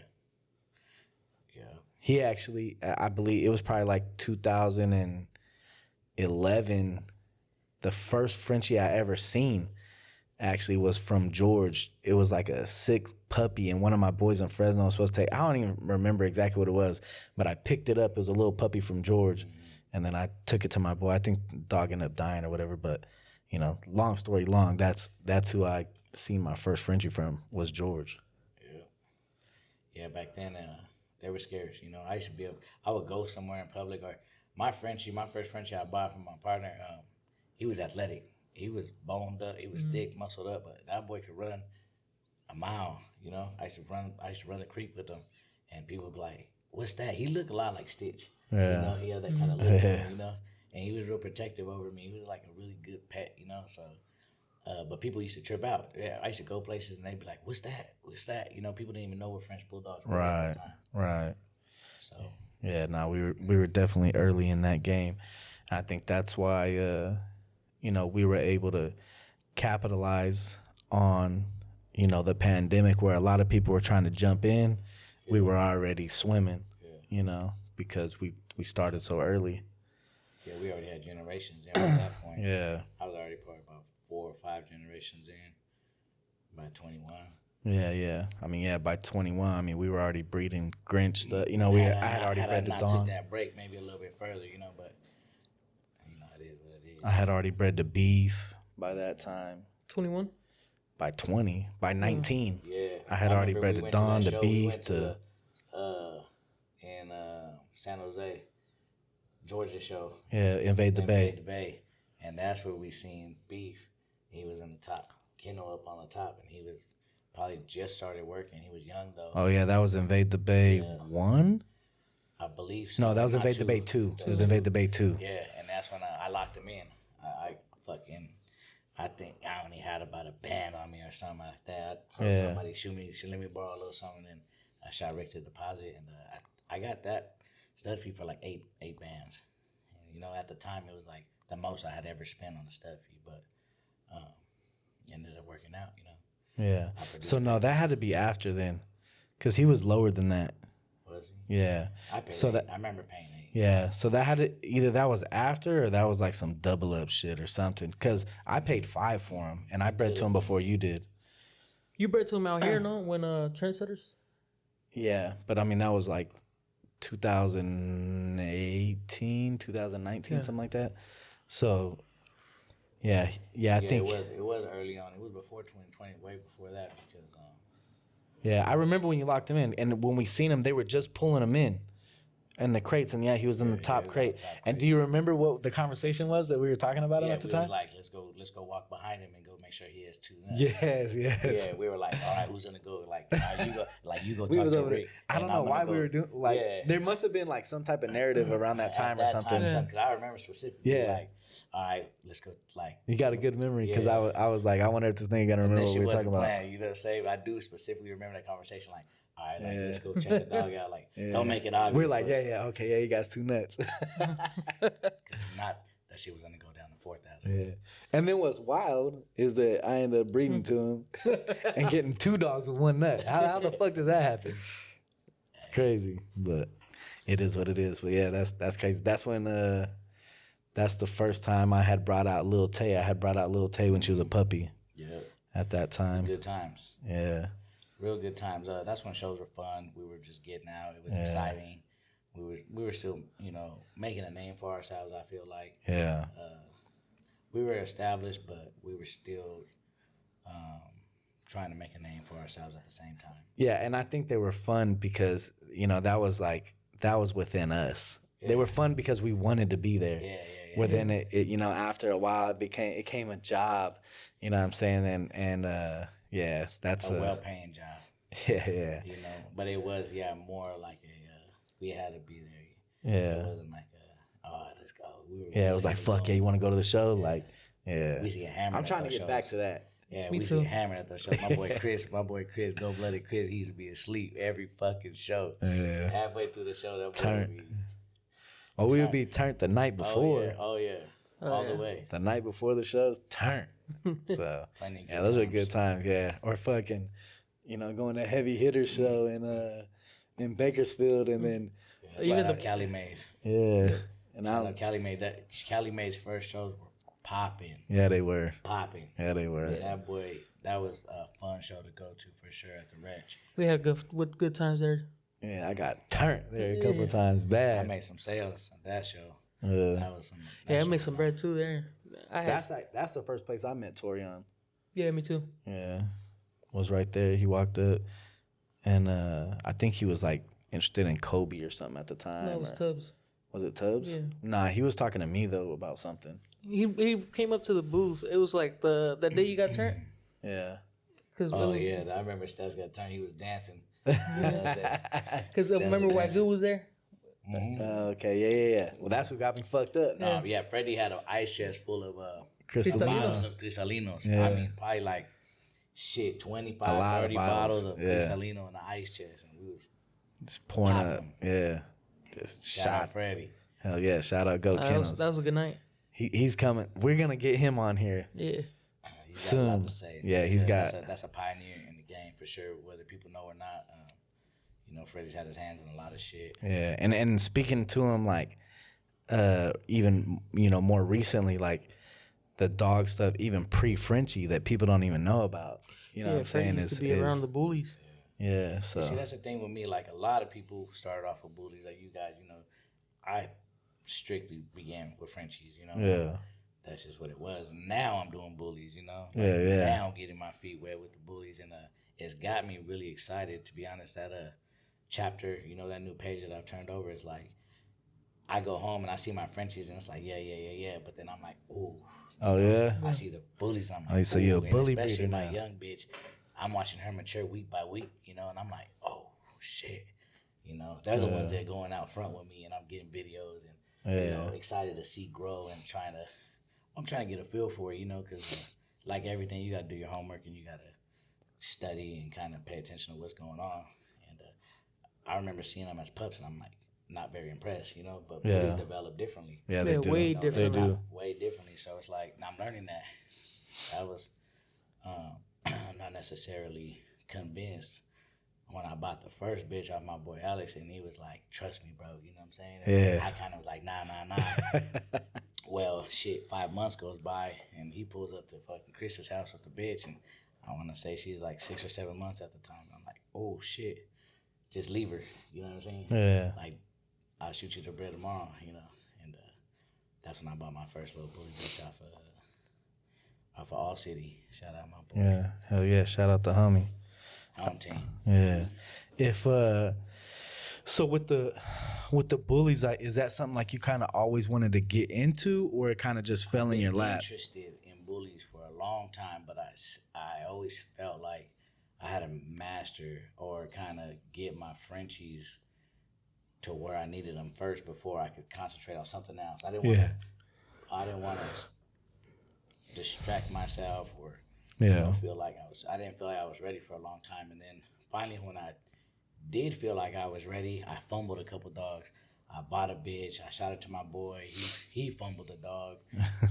He actually, I believe it was probably like 2011. The first Frenchie I ever seen actually was from George. It was like a sick puppy, and one of my boys in Fresno was supposed to take. I don't even remember exactly what it was, but I picked it up. It was a little puppy from George, and then I took it to my boy. I think the dog ended up dying or whatever. But, you know, long story long, that's who I seen my first Frenchie from, was George. Yeah, back then they were scarce. You know, I would go somewhere in public, or my first Frenchie I bought from my partner, he was athletic. He was boned up. He was thick, muscled up, but that boy could run a mile. You know, I used to run the creek with him, and people would be like, "What's that?" He looked a lot like Stitch. Yeah. You know, he had that kind of look. To him, you know, and he was real protective over me. He was like a really good pet. You know, so. But people used to trip out. Yeah, I used to go places and they'd be like, "What's that? What's that?" You know, people didn't even know what French bulldogs were at the time. Right. So Yeah, no, we were definitely early in that game. I think that's why you know, we were able to capitalize on, you know, the pandemic, where a lot of people were trying to jump in. We were already swimming, you know, because we started so early. yeah, we already had generations in at that point. Yeah. I was already probably about 4 or 5 generations in by 21. Yeah. I mean, yeah, by 21, I mean, we were already breeding Grinch. You know, I had already bred the I Dawn. took that break maybe a little bit further, you know, but you know, it is what it is. I had already bred the Beef by that time. 21. By 20, by 19. Yeah. I had already remember bred we the went to Dawn, that the show. We Beef, went to in San Jose, Georgia show. yeah, Invade the Bay. The Bay. And that's where we seen Beef. He was in the top, kennel up on the top, and he was probably just started working. He was young though. Oh yeah, that was Invade the Bay 1. I believe so. No, that was Not Invade the Bay 2. It was Invade the Bay 2. Yeah, and that's when I locked him in. I think I only had about a band on me or something like that. I told somebody, let me borrow a little something, and I shot Rick to deposit, and I got that stud feed for like eight bands. And, you know, at the time it was like the most I had ever spent on a stud feed, but ended up working out. You know. Yeah. So no, that had to be after then, because he was lower than that. Was he? Yeah. I paid So eight. that I remember paying 8. yeah. So that had to either that was after or that was like some double up shit or something. Because I paid 5 for him and I bred to him before you did. You bred to him out here, no? When Trendsetters? Yeah, but I mean that was like 2018, 2019, something like that. So, yeah, I think it was early on. It was before 2020, way before that, because yeah, I remember when you locked him in, and when we seen him, they were just pulling him in the crates, and yeah, he was in the top crate. And do you remember what the conversation was that we were talking about him at the time? was like, let's go walk behind him and go make sure he has 2 nuts. Yes. Yeah, we were like, all right, who's gonna go? Like, all right, you go We talk was to over there. Rick. I don't know why we were doing there must have been like some type of narrative around that time or something. Because I remember specifically, Yeah. like, all right, let's go. Like, You got a good memory because Yeah. I was like, I wonder if this nigga gonna remember that what shit we were wasn't talking about. planned. You know what I'm saying? I do specifically remember that conversation. Like, all right, like, let's go check the dog out. Like, don't make it obvious. We're like, okay, you guys 2 nuts. Not that shit was gonna go down to 4,000. Yeah. And then what's wild is that I ended up breeding to him and getting 2 dogs with 1 nut. How the fuck does that happen? It's crazy, but it is what it is. But yeah, that's crazy. That's when that's the first time I had brought out Lil Tay. I had brought out Lil Tay when she was a puppy. Yeah. At that time. Good times. Yeah. Real good times. That's when shows were fun. We were just getting out. It was exciting. We were still, you know, making a name for ourselves, I feel like. Yeah. We were established, but we were still trying to make a name for ourselves at the same time. Yeah, and I think they were fun because, you know, that was within us. Yeah. They were fun because we wanted to be there. Yeah. Within it, you know, after a while it became a job, you know what I'm saying? And yeah, that's a well-paying job. Yeah. You know, but it was more like we had to be there. Yeah. It wasn't like let's go. It was like, fuck yeah, you want to go to the show? Yeah. Like, yeah. We used to get hammered. I'm trying to get back to that. Yeah, we used to get hammered at those shows. My boy Chris, Go Blooded Chris, he used to be asleep every fucking show. Yeah. Halfway through the show, that boy would be... Oh, we would be turned the night before. Oh yeah. All the way. The night before the show's turn. So, yeah, those are good times, yeah. Or fucking, you know, going to Heavy Hitter show in Bakersfield and then... Even the Cali made. Yeah. And Cali made that. Cali made's first shows were popping. Yeah, they were. Popping. Yeah, they were. That boy, that was a fun show to go to for sure at the Wretch. We had good times there. Yeah, I got turned there a couple of times bad. I made some sales on that show. That was some. I made some bread too there. That's the first place I met Torian. Yeah, me too. Yeah, was right there. He walked up, and I think he was like interested in Kobe or something at the time. No, it was Tubbs. Was it Tubbs? Yeah. Nah, he was talking to me though about something. He came up to the booth. It was like the day you got turned. Yeah. I remember Stas got turned. He was dancing. Because remember Wagyu was there? Mm-hmm. Okay, yeah. Well, that's what got me fucked up. Yeah, Freddie had an ice chest full of Crystalinos. Of Cristalinos. Yeah. I mean, probably like 25, 30 bottles of Cristalino in the ice chest, and we was just pouring up. Yeah, just shout out Freddie. Hell yeah! Shout out Go Kennels. That was a good night. He's coming. We're gonna get him on here. Yeah. He's got a lot soon. to say. Yeah, he's got. That's a pioneer in the game for sure, whether people know or not. You know, Freddie's had his hands in a lot of shit. Yeah, and speaking to him like, even more recently, like the dog stuff, even pre-Frenchie that people don't even know about. You know what I'm saying? Used to be around the bullies. Yeah, so see, that's the thing with me. Like a lot of people started off with bullies, like you guys. You know, I strictly began with Frenchies. You know. Yeah. That's just what it was. Now I'm doing bullies, you know? Yeah. Now I'm getting my feet wet with the bullies, and it's got me really excited, to be honest. That chapter, that new page that I've turned over, is like, I go home and I see my Frenchies, and it's like, yeah. But then I'm like, ooh. Oh, yeah? I see the bullies, and I'm like, so you're a bully breeder especially now. my young bitch, I'm watching her mature week by week, and I'm like, oh, shit. They're the ones that are going out front with me, and I'm getting videos, and, excited to see grow, and I'm trying to get a feel for it, because like everything, you got to do your homework and you got to study and kind of pay attention to what's going on. And I remember seeing them as pups, and I'm like not very impressed, you know. But Yeah. bullies develop differently. Yeah, they Yeah, do. way You know, different. They do. way differently. So it's like I'm learning that. I was not necessarily convinced when I bought the first bitch off my boy Alex, and he was like, "Trust me, bro." You know what I'm saying? And Yeah. I kind of was like, "Nah." Well, shit. 5 months goes by, and he pulls up to fucking Chris's house with the bitch, and I want to say she's like 6 or 7 months at the time. I'm like, "Oh shit, just leave her." You know what I'm saying? Yeah. Like, I'll shoot you the bread tomorrow. You know, and that's when I bought my first little bully bitch off of All City. Shout out my boy. Yeah. Hell yeah. Shout out the homie. Home team. Yeah. If so with the bullies, like, is that something like you kind of always wanted to get into, or it kind of just fell in your lap? Interested in bullies for a long time, but I always felt like I had to master or kind of get my Frenchies to where I needed them first before I could concentrate on something else. I didn't want to distract myself or Yeah. feel like I didn't feel like I was ready for a long time. And then finally, when I did feel like I was ready, I fumbled a couple dogs. I bought a bitch. I shot it to my boy. He fumbled the dog.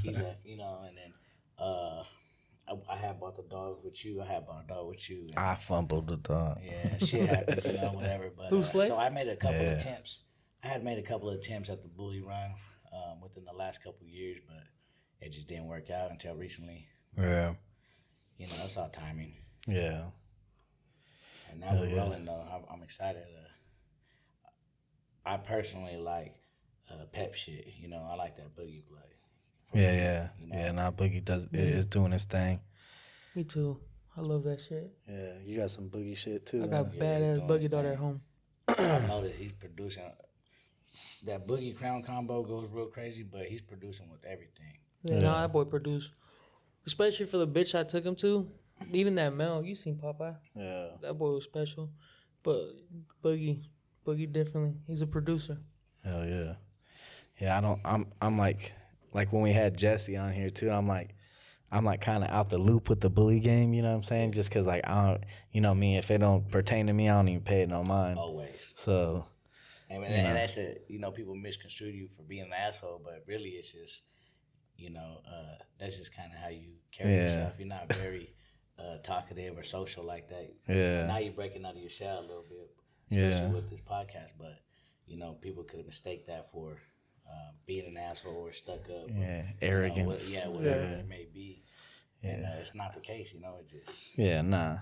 He left, you know. And then I had bought the dog with you. I had bought a dog with you. And I fumbled the dog. yeah, shit happened, you know, whatever. But so I made a couple attempts. I had made a couple of attempts at the bully run within the last couple of years, but it just didn't work out until recently. Yeah. You know, it's all timing. Yeah. And now we're rolling, though. I'm excited. I personally like pep shit. You know, I like that boogie blood. Yeah. You know? Yeah. Now Boogie is doing his thing. Me too. I love that shit. Yeah. You got some Boogie shit too. I got Yeah, badass he's doing buggy his daughter thing. at home. I noticed he's producing. That boogie crown combo goes real crazy, but he's producing with everything. Yeah, nah, that boy produced. Especially for the bitch I took him to. Even that Mel, you seen Popeye. Yeah. That boy was special. But Boogie definitely. He's a producer. Hell yeah. Yeah, I'm like when we had Jesse on here too, I'm like kind of out the loop with the bully game, you know what I'm saying? Just cuz like I don't, you know me, if it don't pertain to me, I don't even pay it no mind. Always. So, And that's it. You know, people misconstrue you for being an asshole, but really it's just, you know, that's just kind of how you carry yourself. You're not very talkative or social like that. Yeah. Now you're breaking out of your shell a little bit, especially with this podcast. But, you know, people could have mistaken that for being an asshole or stuck up. yeah, Or, arrogance. whatever it may be. And it's not the case, you know. It just. Yeah, nah.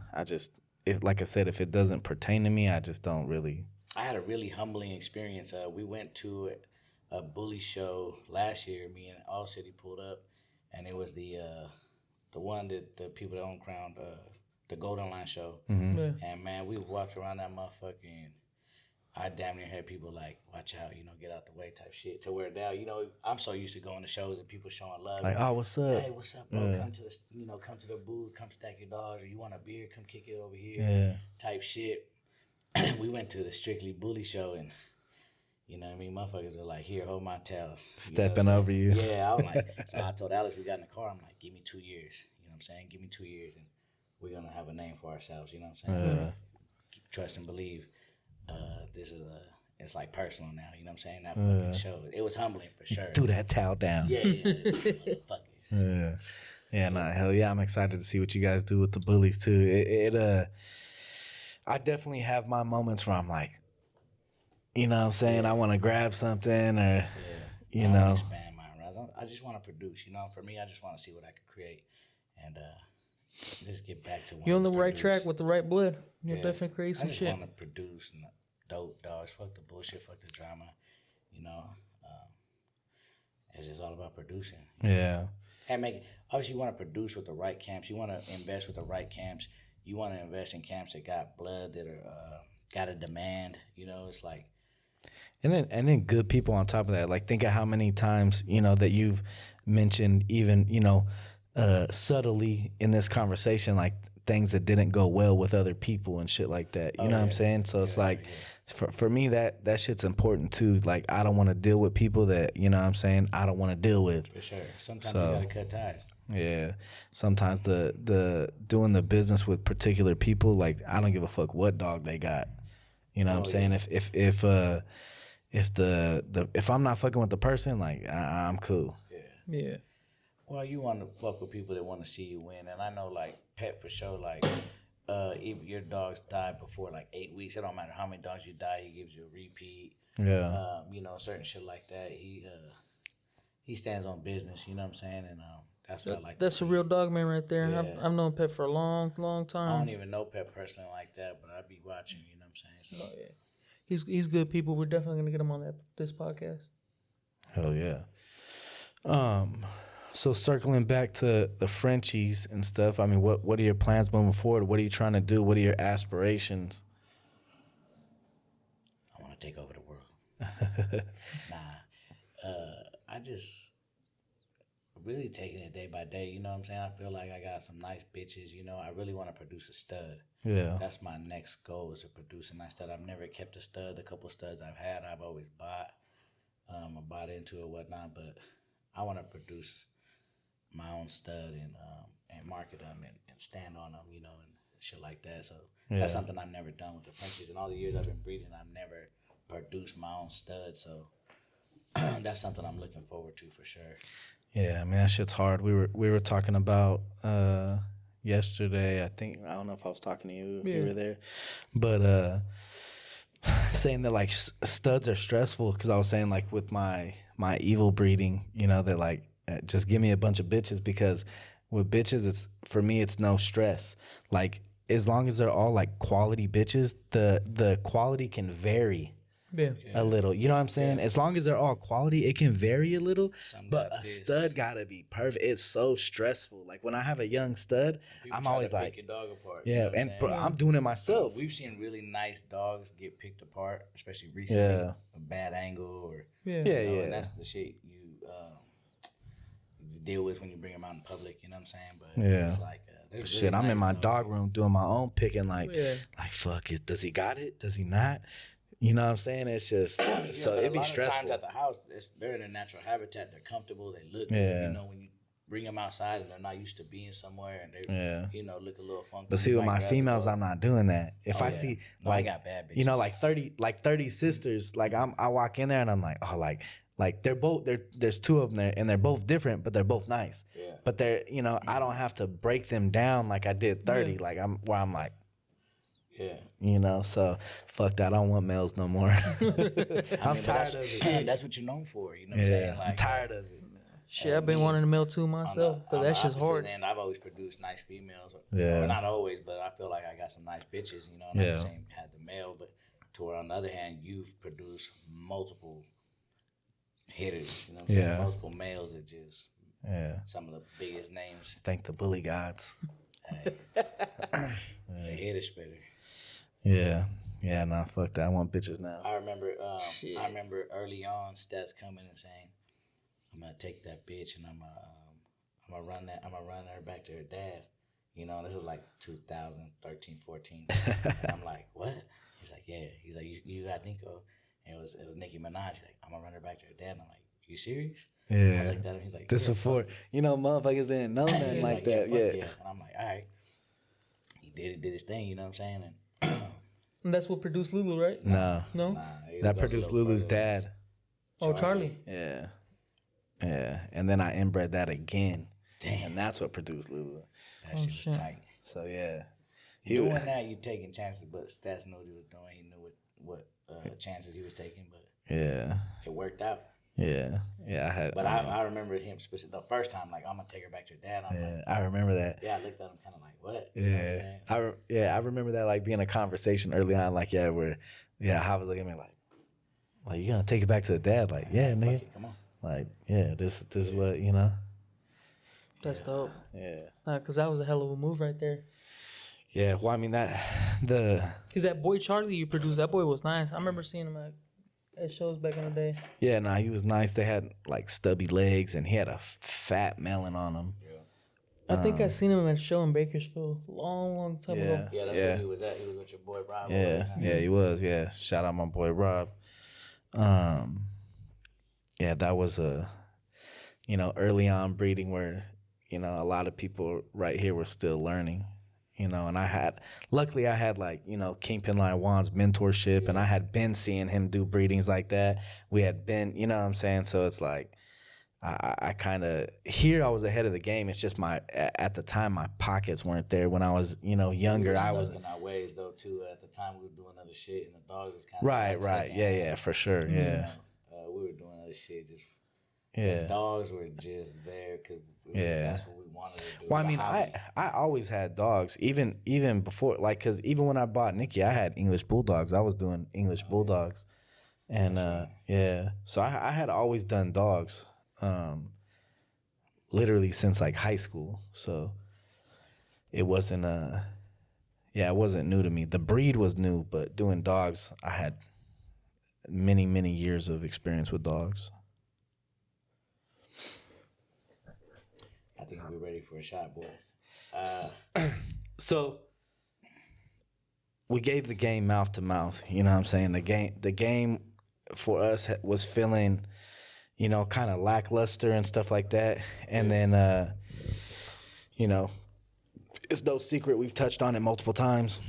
Like I said, if it doesn't pertain to me, I just don't really. I had a really humbling experience. We went to a bully show last year. Me and All City pulled up, and it was the one that the people that own Crown, the Golden Line show. Yeah. And man, we walked around that motherfucker, and I damn near had people like, "Watch out, you know, get out the way," type shit. To where now, you know, I'm so used to going to shows and people showing love. Like, oh, what's up? Hey, what's up, bro? Come to the, come to the booth, come stack your dogs, or you want a beer, come kick it over here, Yeah. type shit. We went to the Strictly Bully show, and you know what I mean, motherfuckers are like, "Here, hold my tail." Stepping over you. Yeah, I'm like, so I told Alex, we got in the car, I'm like, "Give me 2 years." You know what I'm saying? Give me 2 years, and we're gonna have a name for ourselves. You know what I'm saying? Trust and believe. This is it's like personal now. You know what I'm saying? That fucking show. It was humbling for sure. Threw that towel down. Yeah, motherfucker. Yeah. Yeah, nah, hell yeah, I'm excited to see what you guys do with the bullies too. I definitely have my moments where I'm like, you know what I'm saying, I want to grab something or, you I know. wanna expand my horizon. I just want to produce. You know, for me, I just want to see what I could create, and just get back to. You're on the right produce. track with the right blood. You'll Yeah. definitely create I some just shit. want to produce dope dogs. Fuck the bullshit. Fuck the drama. You know, it's just all about producing. Yeah. And obviously you want to produce with the right camps. You want to invest with the right camps. You want to invest in camps that got blood, that are got a demand. You know, it's like. And then good people on top of that. Like, think of how many times, you know, that you've mentioned even, you know, subtly in this conversation, like things that didn't go well with other people and shit like that. You know what I'm saying? So it's like, for me, that shit's important too. Like, I don't want to deal with people that, you know what I'm saying, I don't want to deal with. For sure. Sometimes you got to cut ties. Yeah. Sometimes the doing the business with particular people, like, I don't give a fuck what dog they got. You know what I'm Oh, saying? yeah. If I'm not fucking with the person, like I'm cool. Yeah. Well, you want to fuck with people that want to see you win, and I know like Pet for sure. Like, if your dogs die before like 8 weeks, it don't matter how many dogs you die, he gives you a repeat. Yeah. You know, certain shit like that. He stands on business. You know what I'm saying? And that's what I like. That's to a see. real dog man right there. Yeah. I've known Pet for a long I time. don't even know Pet personally like that, but I be watching. You know what I'm saying? So Oh, yeah. He's good people. We're definitely gonna get him on this podcast. Hell yeah. So circling back to the Frenchies and stuff, I mean, what are your plans moving forward? What are you trying to do? What are your aspirations? I want to take over the world. Nah, I just really taking it day by day. You know what I'm saying? I feel like I got some nice bitches. You know, I really want to produce a stud. Yeah. That's my next goal, is to produce a nice stud. I've never kept a stud. The couple studs I've had, I've always bought. I bought into it, whatnot. But I want to produce my own stud and market them and stand on them, you know, and shit like that. So that's something I've never done with the Frenchies. In all the years I've been breeding, I've never produced my own stud. So that's something I'm looking forward to for sure. Yeah, I mean that shit's hard. We were talking about yesterday. I don't know if I was talking to you if you were there, but saying that like studs are stressful, because I was saying like with my evil breeding, you know, that like just give me a bunch of bitches, because with bitches it's no stress. Like as long as they're all like quality bitches, the quality can vary. Yeah. A little, you know what I'm saying? As long as they're all quality, it can vary a little. Some But got a this. stud gotta be perfect. It's so stressful. Like when I have a young stud, People I'm try always to pick like, your dog apart. You yeah, know what I'm and saying? bro, I'm doing it myself. We've seen really nice dogs get picked apart, especially recently. Yeah. A bad angle or Yeah. Yeah, you know, yeah. and that's the shit you deal with when you bring them out in public. You know what I'm saying? But Yeah. it's like there's Shit, really I'm in nice my dogs. dog room doing my own picking. Like, Yeah. like fuck it. Does he got it? Does he not? You know what I'm saying? It's just so But it'd a be lot stressful. of times at the house, they're in their natural habitat. They're comfortable. They look Yeah. good. You know, when you bring them outside and they're not used to being somewhere and they, Yeah. you know, look a little funky. But see, you with might my grab the females, dog. I'm not doing that. If Oh, I yeah. see No, I like, got bad you know, bitches. like 30 sisters, like I walk in there and I'm like, oh, like they're both there's two of them there and they're both different, but they're both nice. Yeah. But they're, you know, I don't have to break them down like I did 30. Yeah. Like I'm like, Yeah. you know, so fuck that. I don't want males no more. I'm tired of it. That's what you're known for. You know what I'm saying? Yeah, I'm tired of it. Shit, I've been wanting to mail too myself, but that's just hard. And I've always produced nice females. Yeah. Or not always, but I feel like I got some nice bitches, you know. And Yeah. I'm saying had the male, but to where on the other hand, you've produced multiple hitters, you know what I'm saying? Yeah. Multiple males that just Yeah. some of the biggest names. Thank the bully gods. The hitter spitter. Yeah. Yeah, nah, fuck that. I want bitches now. I remember Shit. I remember early on Stats coming and saying, I'm gonna take that bitch and I'm gonna run her back to her dad. You know, this is like 2013, 14. And I'm like, what? He's like, yeah. He's like, you got Nico. And it was Nicki Minaj. He's like, I'm gonna run her back to her dad. And I'm like, you serious? Yeah. I looked at him. He's like, This yeah, was for, fuck it. you know, motherfuckers didn't know nothing He's like that. fuck Yeah. And I'm like, all right. He did his thing. You know what I'm saying? And that's what produced Lulu, right? No. No? Nah, it That goes a produced little Lulu's further. dad. Oh, Charlie. Yeah. Yeah. And then I inbred that again. Damn. And that's what produced Lulu. That shit shit. was tight. So yeah. Doing that, you taking chances, but Stats knew what he was doing. He knew what chances he was taking, but Yeah. it worked out. Yeah. Yeah. I had But I remember him the first time, like, I'm gonna take her back to her dad. I'm like, yeah, I remember that. yeah, I looked at him kind of like, what? You know what I'm Yeah. saying? I remember that like being a conversation early on, like, yeah, where I was looking at me like, you gonna take it back to the dad? Like, yeah, Fuck nigga. it, come on. Like, yeah, this is what, you know. That's dope. Yeah. Because that was a hell of a move right there. Yeah, well, I mean Because that boy Charlie you produced, that boy was nice. I remember seeing him at shows back in the day. yeah, nah, he was nice. They had like stubby legs, and he had a fat melon on him. I think I seen him at a show in Bakersfield long time ago. Yeah, that's Yeah. where he was at. He was with your boy Rob. Yeah, he was. Yeah, shout out my boy Rob. Yeah, that was early on breeding where, a lot of people right here were still learning. you know, and luckily I had like, you know, Kingpin Line Juan's mentorship, and I had been seeing him do breedings like that. We had been, you know what I'm saying? So it's like, I kind of, here I was ahead of the game. It's just at the time, my pockets weren't there when I was, you know, younger. I was stuck in our ways though too. At the time we were doing other shit, and the dogs was kind of Right. Yeah, for sure. Yeah. We were doing other shit. Just Yeah. the dogs were just there because that's what we wanted to do. Well, I mean, I always had dogs, even before, like, because even when I bought Nikki, I had English Bulldogs. I was doing English Bulldogs. And, yeah. So I had always done dogs, literally since, like, high school. So it wasn't, it wasn't new to me. The breed was new, but doing dogs, I had many, many years of experience with dogs. I think we're ready for a shot, boy. So we gave the game mouth to mouth. You know what I'm saying? The game for us was feeling, you know, kind of lackluster and stuff like that. And then, you know, it's no secret, we've touched on it multiple times,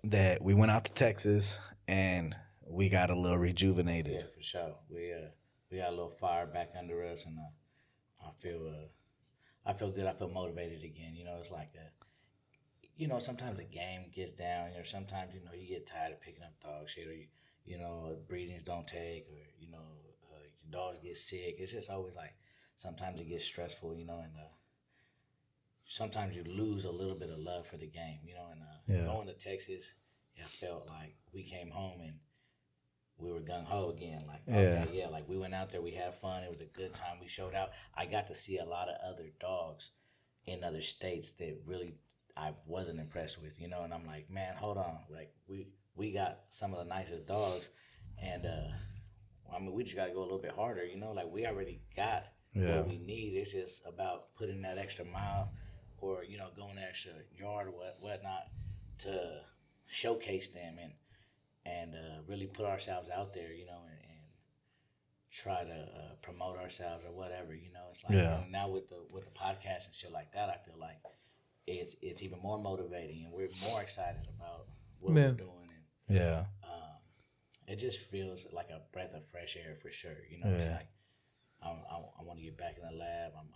that we went out to Texas and we got a little rejuvenated. Yeah, for sure. We got a little fire back under us, and I feel good. I feel motivated again. You know, it's like you know, sometimes the game gets down, or sometimes, you know, you get tired of picking up dog shit, or you know, breedings don't take, or, you know, your dogs get sick. It's just always like, sometimes it gets stressful, you know, and sometimes you lose a little bit of love for the game, you know, and going to Texas, I felt like we came home and we were gung-ho again. Like, okay, like we went out there, we had fun, it was a good time, we showed out. I got to see a lot of other dogs in other states that really I wasn't impressed with, you know, and I'm like, man, hold on, like we got some of the nicest dogs, and I mean, we just got to go a little bit harder, you know, like we already got what we need. It's just about putting that extra mile, or, you know, going the extra yard or whatnot to showcase them and really put ourselves out there, you know, and try to promote ourselves or whatever, you know. It's like, and now with the podcast and shit like that, I feel like it's even more motivating, and we're more excited about what we're doing, and it just feels like a breath of fresh air for sure, you know. It's like I want to get back in the lab. I'm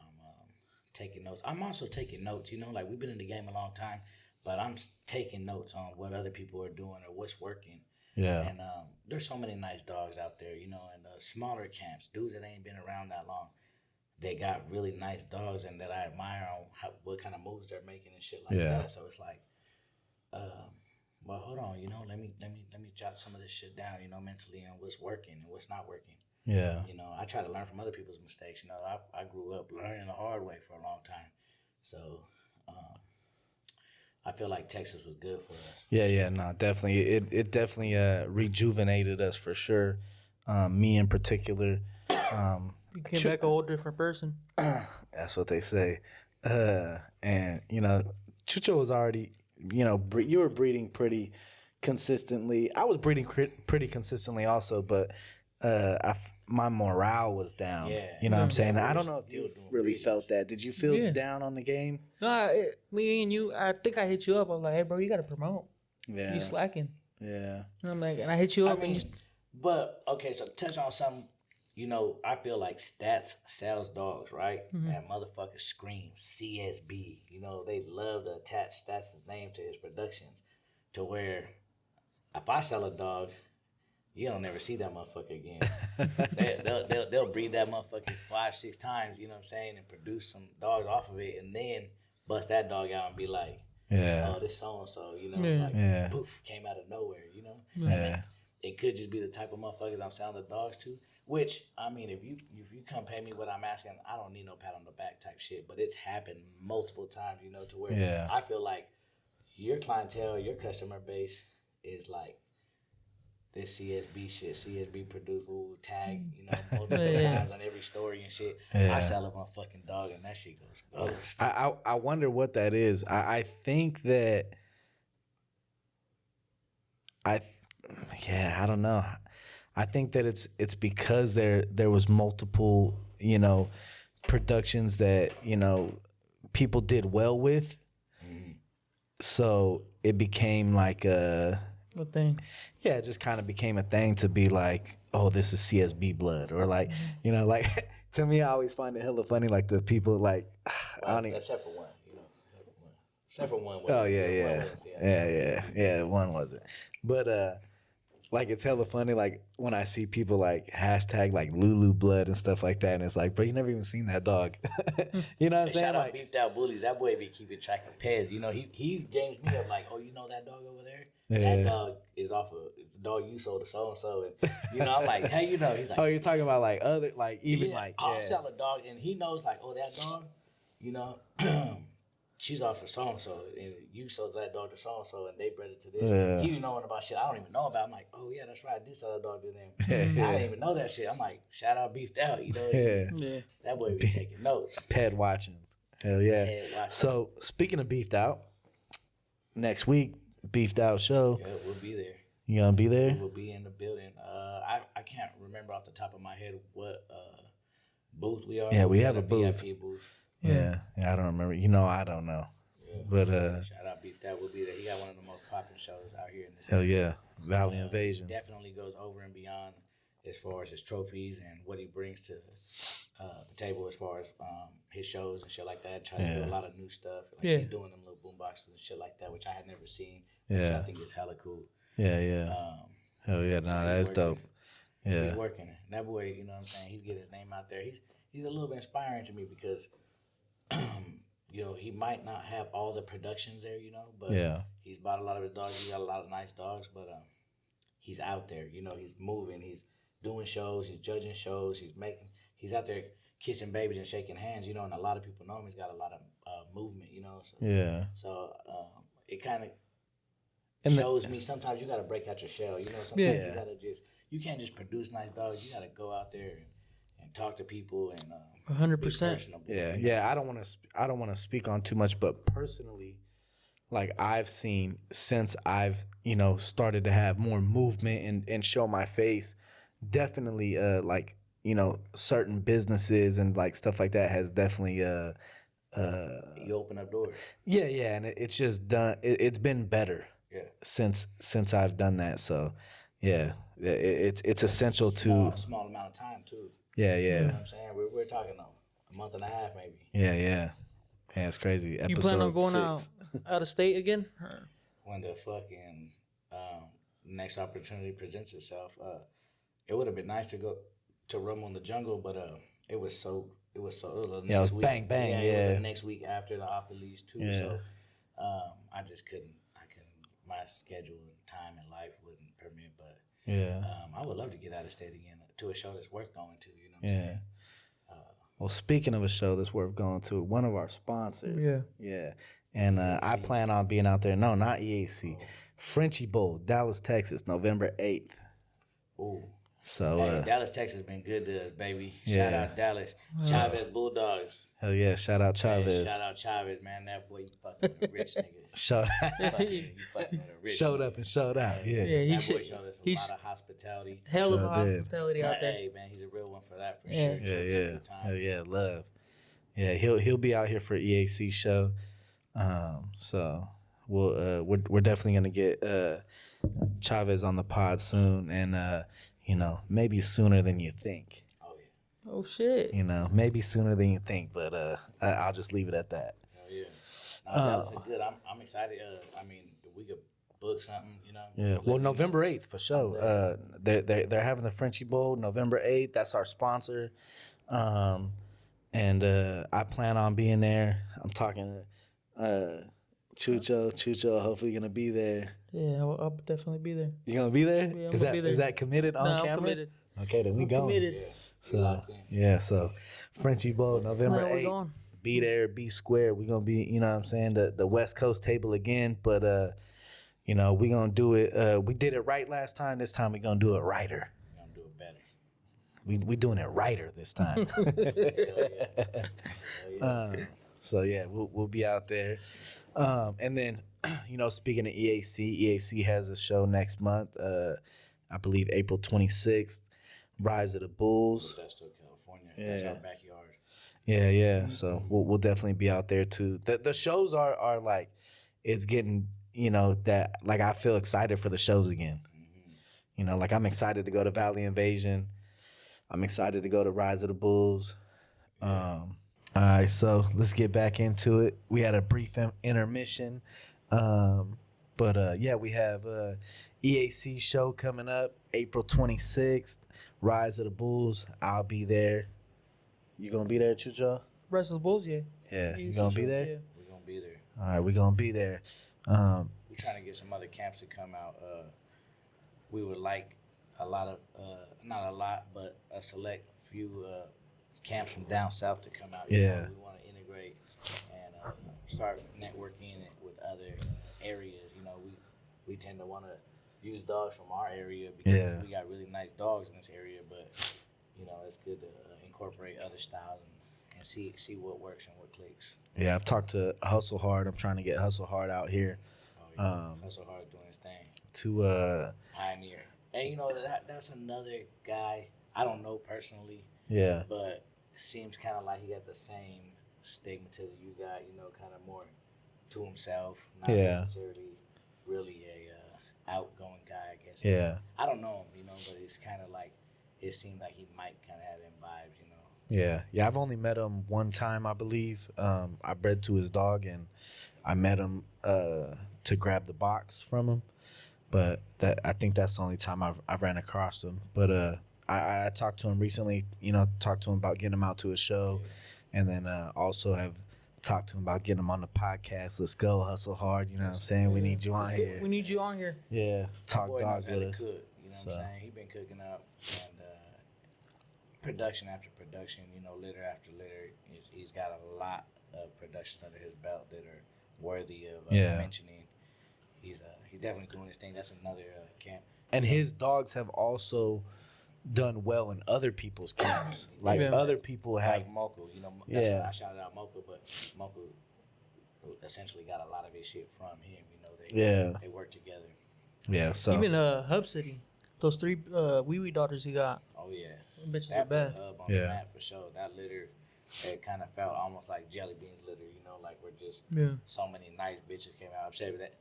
taking notes. I'm also taking notes, you know, like we've been in the game a long time, but I'm taking notes on what other people are doing or what's working. Yeah. And there's so many nice dogs out there, you know, and smaller camps, dudes that ain't been around that long, they got really nice dogs, and that I admire on what kind of moves they're making and shit like that. So it's like, well, hold on, you know, let me jot some of this shit down, you know, mentally, and what's working and what's not working. Yeah. You know, I try to learn from other people's mistakes. You know, I grew up learning the hard way for a long time. So I feel like Texas was good for us. Yeah, no, definitely. It definitely rejuvenated us for sure. Me in particular. You came back a whole different person. That's what they say. And, you know, Chucho was already, you know, you were breeding pretty consistently. I was breeding pretty consistently also, but my morale was down. Yeah. You know what I'm saying? I don't know if you really felt that. Did you feel down on the game? No, me and you, I think I hit you up. I was like, hey, bro, you got to promote. Yeah. You slacking. Yeah. And I'm like, and I hit you up. But, okay, so touch on something. You know, I feel like Stats sells dogs, right? Mm-hmm. That motherfucker screams CSB. You know, they love to attach Stats' name to his productions, to where if I sell a dog, you don't never see that motherfucker again. They'll breed that motherfucker 5-6 times, you know what I'm saying, and produce some dogs off of it, and then bust that dog out and be like, oh, this so-and-so, you know, poof, came out of nowhere, you know? Yeah. It could just be the type of motherfuckers I'm selling the dogs to, which, I mean, if you come pay me what I'm asking, I don't need no pat on the back type shit, but it's happened multiple times, you know, to where I feel like your clientele, your customer base is like, this CSB shit, CSB produced, tag, you know, multiple times on every story and shit. Yeah. I sell a motherfucking dog and that shit goes ghost. I wonder what that is. I think that I don't know. I think that it's because there was multiple, you know, productions that, you know, people did well with. so it became like What thing? yeah, it just kind of became a thing to be like, oh, this is CSB blood, or like, you know, like to me, I always find it hella funny, like the people like, I don't even. Except for one, you know. Except for one. Oh yeah, One yeah, wasn't yeah. One wasn't, but like it's hella funny. Like when I see people like hashtag like Lulu blood and stuff like that, and it's like, bro, you never even seen that dog. You know what I'm saying? Shout out Like, Beefed Out Bullies. That boy be keeping track of pets. You know, he games me up like, oh, you know that dog over there? Yeah. That dog is off of the dog you sold to so and so, and you know, I'm like, hey, you know, he's like, oh, you're talking about like other, like even yeah, like, I'll yeah, sell a dog, and he knows like, oh, that dog, you know, she's off of so and so, and you sold that dog to so and so, and they bred it to this. Yeah. He be knowing about shit I don't even know about. I'm like, oh yeah, that's right, I did sell that dog to them. Yeah. I didn't even know that shit. I'm like, shout out Beefed Out, you know. yeah, Yeah. That boy be taking notes. pet watching. Hell yeah. Pet watching. So speaking of beefed out, next week beefed out show. Yeah, we'll be there. You gonna be there? We'll be in the building. I can't remember off the top of my head what booth we are. Yeah, we got have a booth. VIP booth. Yeah, I don't remember. You know, I don't know. Yeah. But Shout out Beef That will be there. He got one of the most popular shows out here in this. hell yeah, Valley Invasion. Definitely goes over and beyond as far as his trophies and what he brings to the table as far as his shows and shit like that. Trying to do a lot of new stuff. Like Yeah. he's doing them little boom boxes and shit like that, which I had never seen. Which Yeah. I think is hella cool. Yeah. Hell yeah, nah, that's working. dope. Yeah. He's working. And that boy, you know what I'm saying? He's getting his name out there. He's a little bit inspiring to me because you know, he might not have all the productions there, you know, but Yeah. he's bought a lot of his dogs. He got a lot of nice dogs, but he's out there, you know, he's moving, he's doing shows, he's judging shows, he's out there kissing babies and shaking hands, you know, and a lot of people know him. He's got a lot of movement, you know. So, Yeah. So it kind of And shows me sometimes you got to break out your shell, you know. Sometimes you can't just produce nice dogs. You got to go out there and talk to people and 100%. be personable. Yeah. I don't want to speak on too much, but personally, like I've seen since I've started to have more movement and show my face, definitely like certain businesses and like stuff like that has definitely You open up doors. yeah, and it's just done. It's been better Yeah. since I've done that. So yeah, it's essential to Small amount of time too. yeah. You know what I'm saying? We're talking a month and a half maybe. Yeah, it's crazy. You plan on going 6. out of state again? Or- When the fucking next opportunity presents itself, it would have been nice to go to Rumble in the Jungle, but it was the Yeah, it next was week. bang, bang, It was yeah. the next week after the off the leash too. Yeah. So I just couldn't. My schedule and time and life wouldn't permit, but Yeah. I would love to get out of state again to a show that's worth going to. You know what I'm Yeah. saying? Well, speaking of a show that's worth going to, one of our sponsors. Yeah. And I plan on being out there. No, not EAC. Frenchie Bowl, Dallas, Texas, November 8th. Ooh. So, Hey, Dallas, Texas been good to us, baby. Shout Yeah. out Dallas. Chavez Bulldogs. hell yeah, shout out Hey, Chavez. shout out Chavez, man. That boy, you fucking with a rich nigga. Showed, You fucking with a rich showed nigga. up and showed out. Yeah. Yeah, he That boy should. showed us a He's lot of hospitality. hell of Sure did. hospitality out there. Hey, man, he's a real one for that, for Yeah. sure. Showed us a Yeah. good time. Hell yeah, love. Yeah, he'll be out here for EAC show. So we're definitely gonna get Chavez on the pod soon, and maybe sooner than you think. Oh, yeah. Oh shit. Maybe sooner than you think, but I'll just leave it at that. Hell yeah. No, Dallas is good. I'm excited. I mean, if we could book something, Yeah. let Well, me know. November 8th for sure. They're having the Frenchie Bowl November 8th. That's our sponsor. And I plan on being there. I'm talking Chucho hopefully gonna be there. Yeah, I'll definitely be there. You gonna be there? Yeah, I'm Is gonna that be there. is that committed on Nah, I'm camera? committed. Okay, then we I'm go. committed. Yeah. So locked in. yeah, so Frenchie Bowl November Where we 8th. going? Be there, be square. We're gonna be, you know what I'm saying, the West Coast table again, but we gonna do it. We did it right last time. This time we gonna do it righter. We're going to do it better. We doing it righter this time. So yeah, we'll be out there. And then, speaking of EAC has a show next month. I believe April 26th. Rise of the Bulls. That's still California. That's our backyard. Yeah. So we'll definitely be out there too. The shows are like, it's getting, that like I feel excited for the shows again. Like I'm excited to go to Valley Invasion. I'm excited to go to Rise of the Bulls. All right, so let's get back into it. We had a brief intermission. But yeah, we have EAC show coming up April 26th. Rise of the Bulls. I'll be there. You gonna be there, Chucho? Rest of the Bulls, yeah. Yeah, you EAC gonna be show? there? Yeah. We're gonna be there. All right, we're gonna be there. We're trying to get some other camps to come out. We would like a lot of, not a lot, but a select few camps from down south to come out. Yeah. We want to integrate and start networking with other areas. We tend to want to use dogs from our area because we got really nice dogs in this area, but it's good to incorporate other styles and see what works and what clicks. Yeah, I've talked to Hustle Hard. I'm trying to get Hustle Hard out here. Oh, yeah. Hustle Hard doing his thing. To Pioneer. And that's another guy I don't know personally. Yeah. But seems kind of like he got the same stigmatism you got. Kind of more to himself, not necessarily really a outgoing guy. I guess. Yeah. I don't know him, but it's kind of like it seemed like he might kind of have them vibes, Yeah. I've only met him one time, I believe. I bred to his dog, and I met him to grab the box from him. But I think that's the only time I've ran across him. But I talked to him recently. Talked to him about getting him out to a show, and then also have talked to him about getting him on the podcast. Let's go, Hustle Hard. You know what I'm saying? We need you on here. We need you on here. Yeah, talk boy dogs knows how with to us. cook, what I'm saying? He been cooking up and production after production, litter after litter. He's got a lot of productions under his belt that are worthy of mentioning. He's definitely doing his thing. That's another camp. And his dogs have also done well in other people's camps. Like other people have. Like Moko, that's why I shouted out Moko, but Moko essentially got a lot of his shit from him. They work together. Yeah, so Even Hub City, those 3 wee wee daughters he got. Oh yeah, Bitches that are bad. put Hub on the map for sure. That litter, it kind of felt almost like Jelly Beans litter. Like we're just so many nice bitches came out. I'm saying that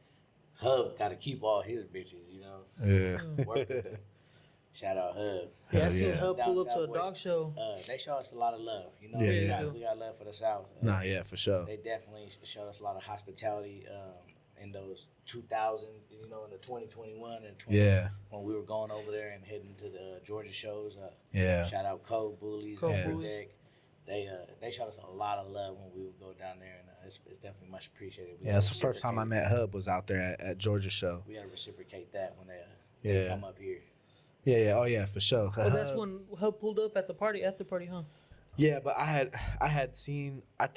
Hub got to keep all his bitches. Yeah. Work with them. Shout out Hub. Yeah, I seen Hub Down pull up to a Southwest. dog show. They show us a lot of love. We got love for the South. Nah, yeah, for sure. They definitely showed us a lot of hospitality in those 2000, in the 2021 and 20 when we were going over there and heading to the Georgia shows. Shout out Code Bullies, Deck. They showed us a lot of love when we would go down there, and it's definitely much appreciated. That's the first time I met Hub was out there at Georgia show. We got to reciprocate that when they come up here. Yeah. Oh yeah, for sure. Oh, that's when Hub pulled up at the party, huh? Yeah, but I had seen. I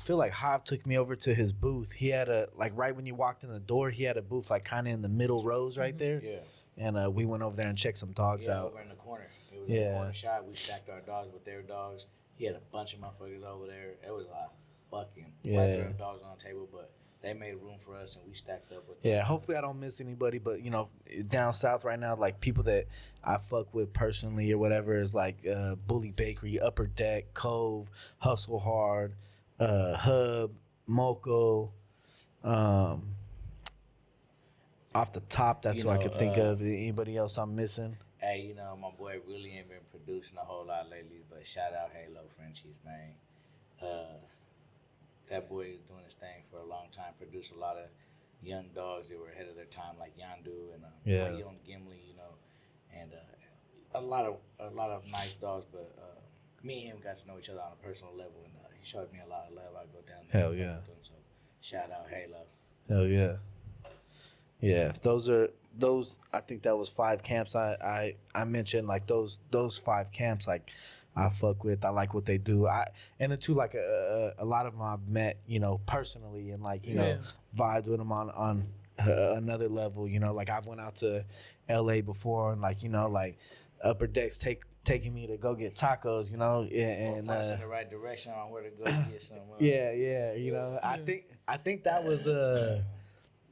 feel like Hive took me over to his booth. He had right when you walked in the door, he had a booth like kind of in the middle rows right there. Yeah. And we went over there and checked some dogs out. Over in the corner. It was in the corner shop. We stacked our dogs with their dogs. He had a bunch of motherfuckers over there. It was a bucking. Plethora of dogs on the table, but they made room for us and we stacked up with them. Yeah, hopefully I don't miss anybody, but down south right now, like people that I fuck with personally or whatever is like Bully Bakery, Upper Deck, Cove, Hustle Hard, Hub, Moko. Off the top, that's what I could think of. Anybody else I'm missing? Hey, my boy really ain't been producing a whole lot lately, but shout out Halo Frenchies, man. That boy is doing his thing for a long time. Produced a lot of young dogs that were ahead of their time, like Yandu and Leon Gimli, and a lot of nice dogs. But me and him got to know each other on a personal level, and he showed me a lot of love. I go down there. Hell yeah! With him, so shout out Halo. Hell yeah! Yeah, those. I think that was 5 camps. I mentioned like those 5 camps. Like I fuck with. I like what they do. And the two like a lot of them I've met personally and like vibed with them on another level. Like I've went out to L.A. before and like like Upper Decks taking me to go get tacos. And point us in the right direction on where to go get some. Yeah. I think that was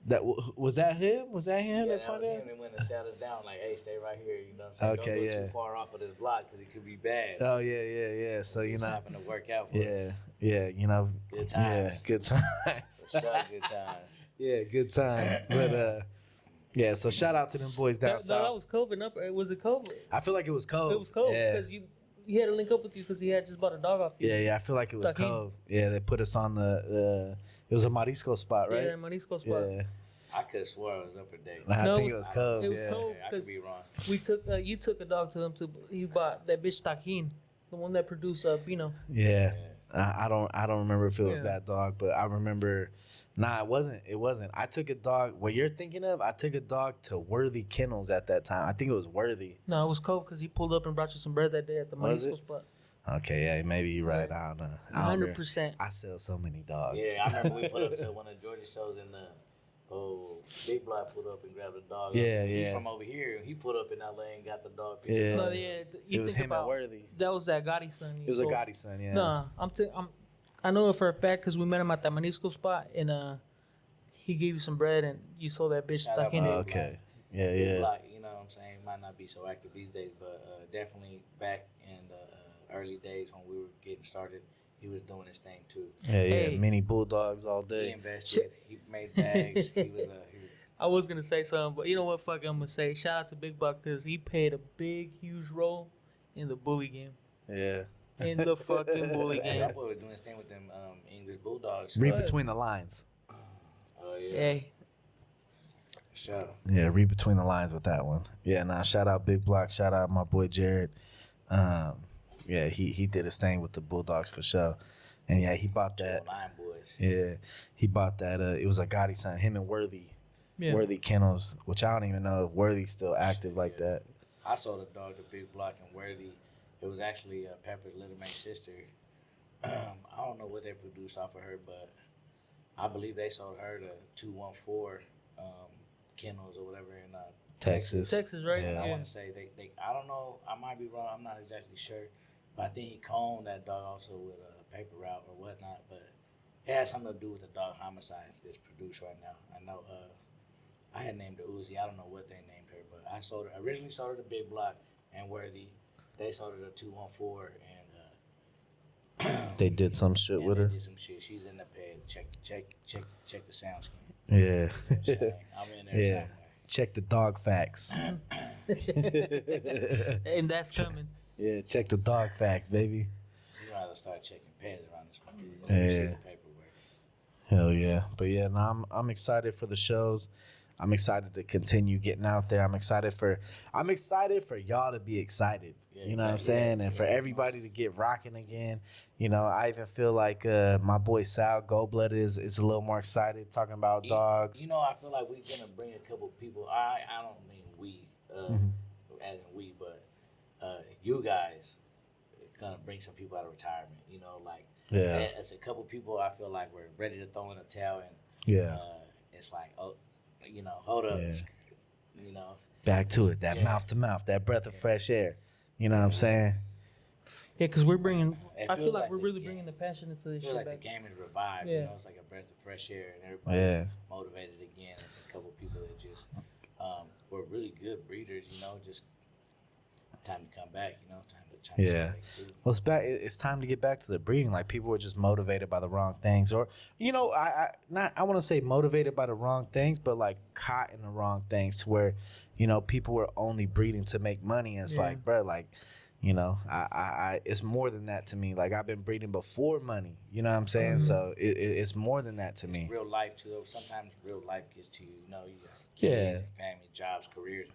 Was that him? Was that him? Yeah, that that was pointed him. at? They went and sat us down like, hey, stay right here. You know what I'm saying? Okay, Don't go yeah. too far off of this block because it could be bad. Oh yeah. So It just happened to work out for us. yeah. Good times. Yeah, good times. For sure, good times. Yeah, good times. But yeah. So shout out to them boys down No, south. that was COVID. Was it COVID? I feel like it was Cove. It was COVID Yeah. because he had to link up with you because he had just bought a dog off you. Yeah, I feel like it was Taquin. Cove. Yeah, they put us on the. It was a Marisco spot, right? Yeah, Marisco spot. Yeah, I could have swore it was Upper Deck. I No, think it it was- was Cove. it was yeah. Cove. I could Because be wrong. we took you took a dog to him too. He bought that bitch Taquin, the one that produced Bino. Yeah. I don't remember if it was Yeah. that dog, but I remember. Nah, it wasn't. I took a dog. What you're thinking of? I took a dog to Worthy Kennels at that time. I think it was Worthy. No, it was Cove because he pulled up and brought you some bread that day at the Was Marisco it? spot. Okay, yeah, maybe you're right. I don't know. I don't remember. 100%. I sell so many dogs. Yeah, I remember we put up to one of George's shows in the Big Block pulled up and grabbed a dog. Yeah, He's yeah. from over here. He put up in LA and got the dog. Yeah. No, yeah. You It was think him about, and Worthy. That was that Gotti son. It was a Gotti son, yeah. Nah, I know it for a fact because we met him at that Manisco spot and he gave you some bread and you sold that bitch Shout out Taquin. my- Okay. Yeah, Big yeah. Block, you know what I'm saying? Might not be so active these days, but definitely back in the early days when we were getting started, he was doing his thing too. Yeah, Hey. Mini bulldogs all He day. invested. He made bags. he was I was gonna say something, but you know what? Fuck, I'm gonna say shout out to Big Buck because he played a big, huge role in the bully game. Yeah. In the fucking bully Hey, game. that boy was doing his thing with them English Bulldogs. Read Right. between the lines. Oh yeah. Hey, Sure. Yeah, read between the lines with that one. Yeah, nah, shout out Big Block, shout out my boy Jared. Yeah, he did his thing with the Bulldogs for sure. And yeah, he bought that. 9 boys. Yeah, he bought that. It was a Gotti son, him and Worthy. yeah. Worthy Kennels, which I don't even know if Worthy's still active like Yeah. that. I sold a dog to Big Block and Worthy. It was actually Pepper's little man sister. I don't know what they produced off of her, but I believe they sold her to 214 Kennels or whatever in Texas. Texas, right? Yeah. I want to say they I don't know. I might be wrong. I'm not exactly sure, but I think he combed that dog also with a paper route or whatnot. But it has something to do with the dog homicide that's produced right now. I know. I had named her Uzi. I don't know what they named her, but I originally sold her to Big Block and Worthy. They sold her to 214 and They did some shit and with they her. did some shit. She's in the pad. Check the sound scheme. Yeah. You know what I'm saying? I'm in there Yeah. somewhere. Check the dog facts. And that's coming. Yeah, check the dog facts, baby. You gotta start checking pads around this one. Yeah. See the paperwork. Hell yeah. But yeah, no, I'm excited for the shows. I'm excited to continue getting out there. I'm excited for y'all to be excited. Yeah, You know what I'm exactly. saying? And for everybody to get rocking again. You know, I even feel like my boy Sal Goldblood is a little more excited talking about dogs. You know, I feel like we're gonna bring a couple people. I don't mean we, Mm-hmm. as in we, but you guys gonna bring some people out of retirement. You know, like Yeah. it's a couple people. I feel like we're ready to throw in the towel, and Yeah. it's like, oh, you know, hold up, Yeah. you know, Back to it. That Yeah. mouth to mouth, that breath of fresh air. You know what I'm saying? Yeah, because we're bringing. It I feel feels like like we're the really game. bringing the passion into I this feel shit like the back. game is revived. You Yeah. know, it's like a breath of fresh air, and everybody's Yeah. motivated again. It's a couple people that just were really good breeders. You know, just time to come back. You know, time to Yeah. come back too. Well, it's time to get back to the breeding. Like people were just motivated by the wrong things, or you know, I want to say motivated by the wrong things, but like caught in the wrong things to where, you know, people were only breeding to make money. And it's Yeah. like, bro, like, you know, I it's more than that to me. Like I've been breeding before money. You know what I'm saying? So it's more than that to me. Real life too. Sometimes real life gets to you. You know, you got kids, Yeah. and family, jobs, careers.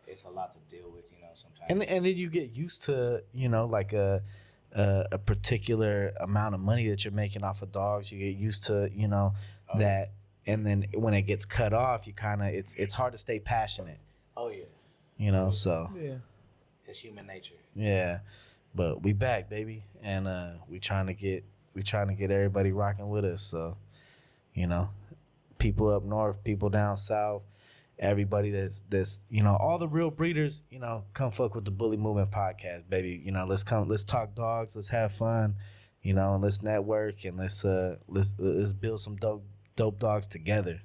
It's a lot to deal with. You know, sometimes. And then you get used to, you know, like a particular amount of money that you're making off of dogs. You get used to, you know, that, and then when it gets cut off, you kind of it's hard to stay passionate, Oh yeah, you know. So Yeah. it's human nature. yeah, but we back, baby, and we trying to get everybody rocking with us. So, you know, people up north, people down south. Everybody that's you know, all the real breeders, you know, come fuck with the Bully Movement podcast, baby. You know, let's talk dogs, let's have fun, you know, and let's network and let's build some dope dogs together.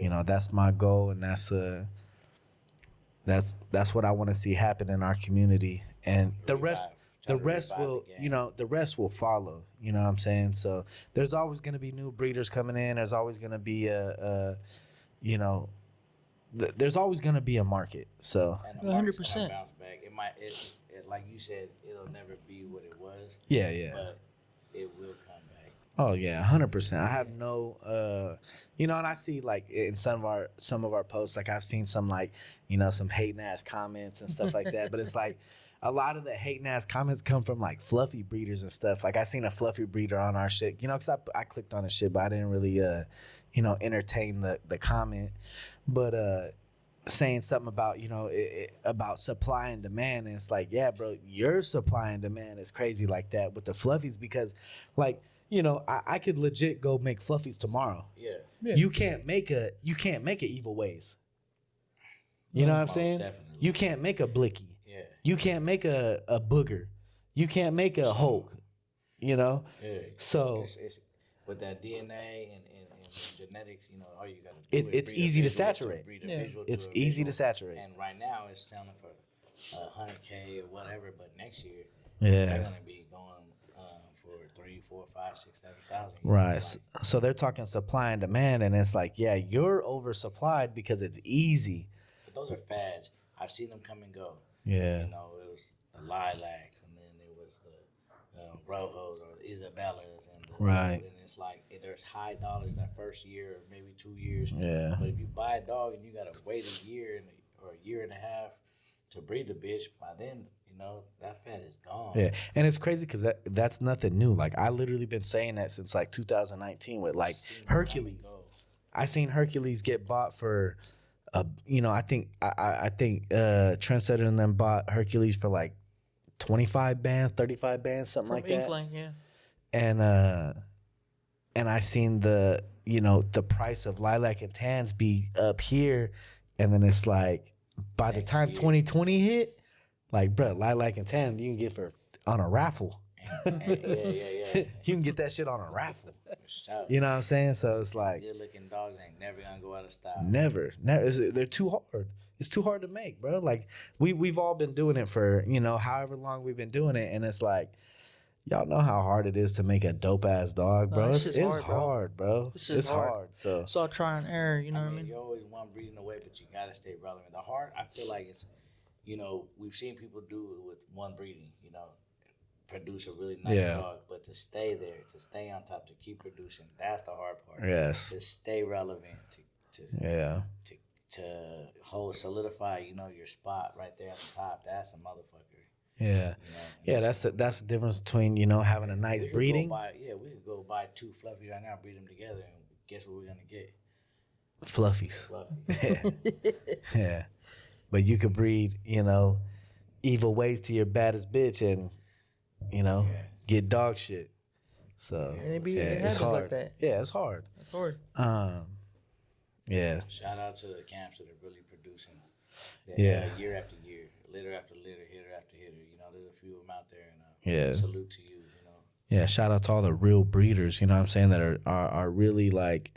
You know, that's my goal, and that's what I want to see happen in our community, and the rest. Try The to rest revive will, the game. you know, the rest will follow. You know what I'm saying? So there's always going to be new breeders coming in. There's always going to be you know, there's always going to be a market. So And the market's 100%. gonna bounce back. It might, like you said, it'll never be what it was. yeah. But it will come back. Oh yeah, 100%. I have no, you know, and I see like in some of our posts, like I've seen some like, you know, some hating ass comments and stuff like that. But it's like a lot of the hating ass comments come from like fluffy breeders and stuff. Like I seen a fluffy breeder on our shit, you know, because I clicked on his shit, but I didn't really, you know, entertain the comment. But saying something about, you know, about supply and demand, and it's like, yeah, bro, your supply and demand is crazy like that with the fluffies, because like, you know, I could legit go make fluffies tomorrow. Yeah. Yeah. You can't make a evil ways. You know what I'm Most saying? definitely. You can't make a blicky. Yeah. You can't make a booger. You can't make a Hulk. You know? Yeah. So It's with that DNA and genetics, you know, all you got to do it's breed a easy to visual saturate. breed a Yeah. visual to It's a easy to visual. saturate. And right now it's selling for $100K or whatever, but next year Yeah. they're gonna be going for 3, 4, 5, 6, 7,000. Right. It's like, So they're talking supply and demand, and it's like, yeah, you're oversupplied because it's easy. but those are fads. I've seen them come and go. Yeah. You know, it was the lilacs, and then it was the rojos or the Isabellas, and Right. And it's like there's high dollars that first year or maybe 2 years. Yeah. But if you buy a dog and you gotta wait a year or a year and a half to breed the bitch, by then you know that fat is gone. Yeah, and it's crazy because that's nothing new. Like I literally been saying that since like 2019 with like Seen it Hercules. come and go. I seen Hercules get bought for, you know, I think Trendsetter and them bought Hercules for like 25 bands, 35 bands, something From like that. Inkling, yeah. And I seen the, you know, the price of lilac and tans be up here, and then it's like by the Next time year. 2020 hit, like bro, lilac and tan you can get for on a raffle. Yeah. You can get that shit on a raffle. Shout. You know what I'm saying? So it's like Good looking dogs ain't never gonna go out of style. never. They're too hard. It's too hard to make, bro. Like we've all been doing it for, you know, however long we've been doing it, and it's like y'all know how hard it is to make a dope ass dog, bro. No, It's this shit's hard, bro. hard, bro. This shit's It's hard. hard. So It's all try and error, you know what I mean? You're always one breeding away, but you gotta stay relevant. The heart, I feel like it's, you know, we've seen people do it with one breeding, you know, produce a really nice Yeah. dog, but to stay there, to stay on top, to keep producing, that's the hard part. Yes. To stay relevant, yeah. to hold, solidify, you know, your spot right there at the top. That's a motherfucker. Yeah. You know, Yeah, that's the difference between, you know, having a nice we could breeding. we could go buy 2 fluffies right now, breed them together, and guess what we're gonna get? Fluffies. Fluffy. Yeah. But you could breed, you know, evil ways to your baddest bitch and, you know, get dog shit. So And it be- yeah, it it's happens like hard. that. Yeah, it's hard. It's hard. Yeah. Shout out to the camps that are really producing. Yeah. Year after year, litter after litter, hitter after hitter. You know, there's a few of them out there, and Yeah. salute to you. You know, Yeah, shout out to all the real breeders, you know what I'm saying, that are really like,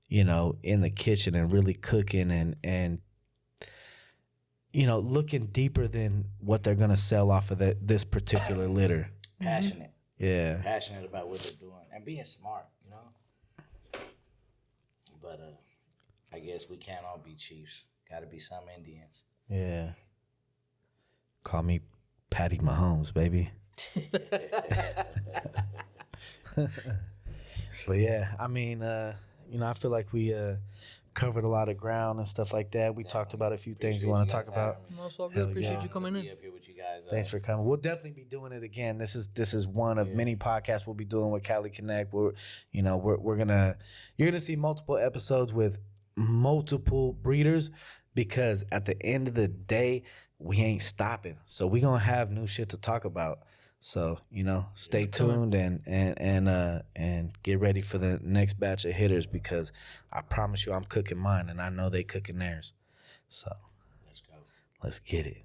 you know, in the kitchen and really cooking and you know, looking deeper than what they're gonna sell off of this particular litter. passionate, Yeah. passionate about what they're doing, and being smart. You know, but I guess we can't all be chiefs. Got to be some Indians. Yeah. Call me Patty Mahomes, baby. But yeah, I mean, you know, I feel like we covered a lot of ground and stuff like that. We talked about a few things we Appreciate want you to talk guys about. having me. No, it's all Hell good. Appreciate yeah. you coming Be in. up here with you guys. Thanks for coming. We'll definitely be doing it again. This is one of many podcasts we'll be doing with Cali Connect. We're you're gonna see multiple episodes with multiple breeders, because at the end of the day, we ain't stopping. So we gonna have new shit to talk about. So, you know, stay tuned and get ready for the next batch of hitters, because I promise you I'm cooking mine and I know they cooking theirs. So Let's go. let's get it.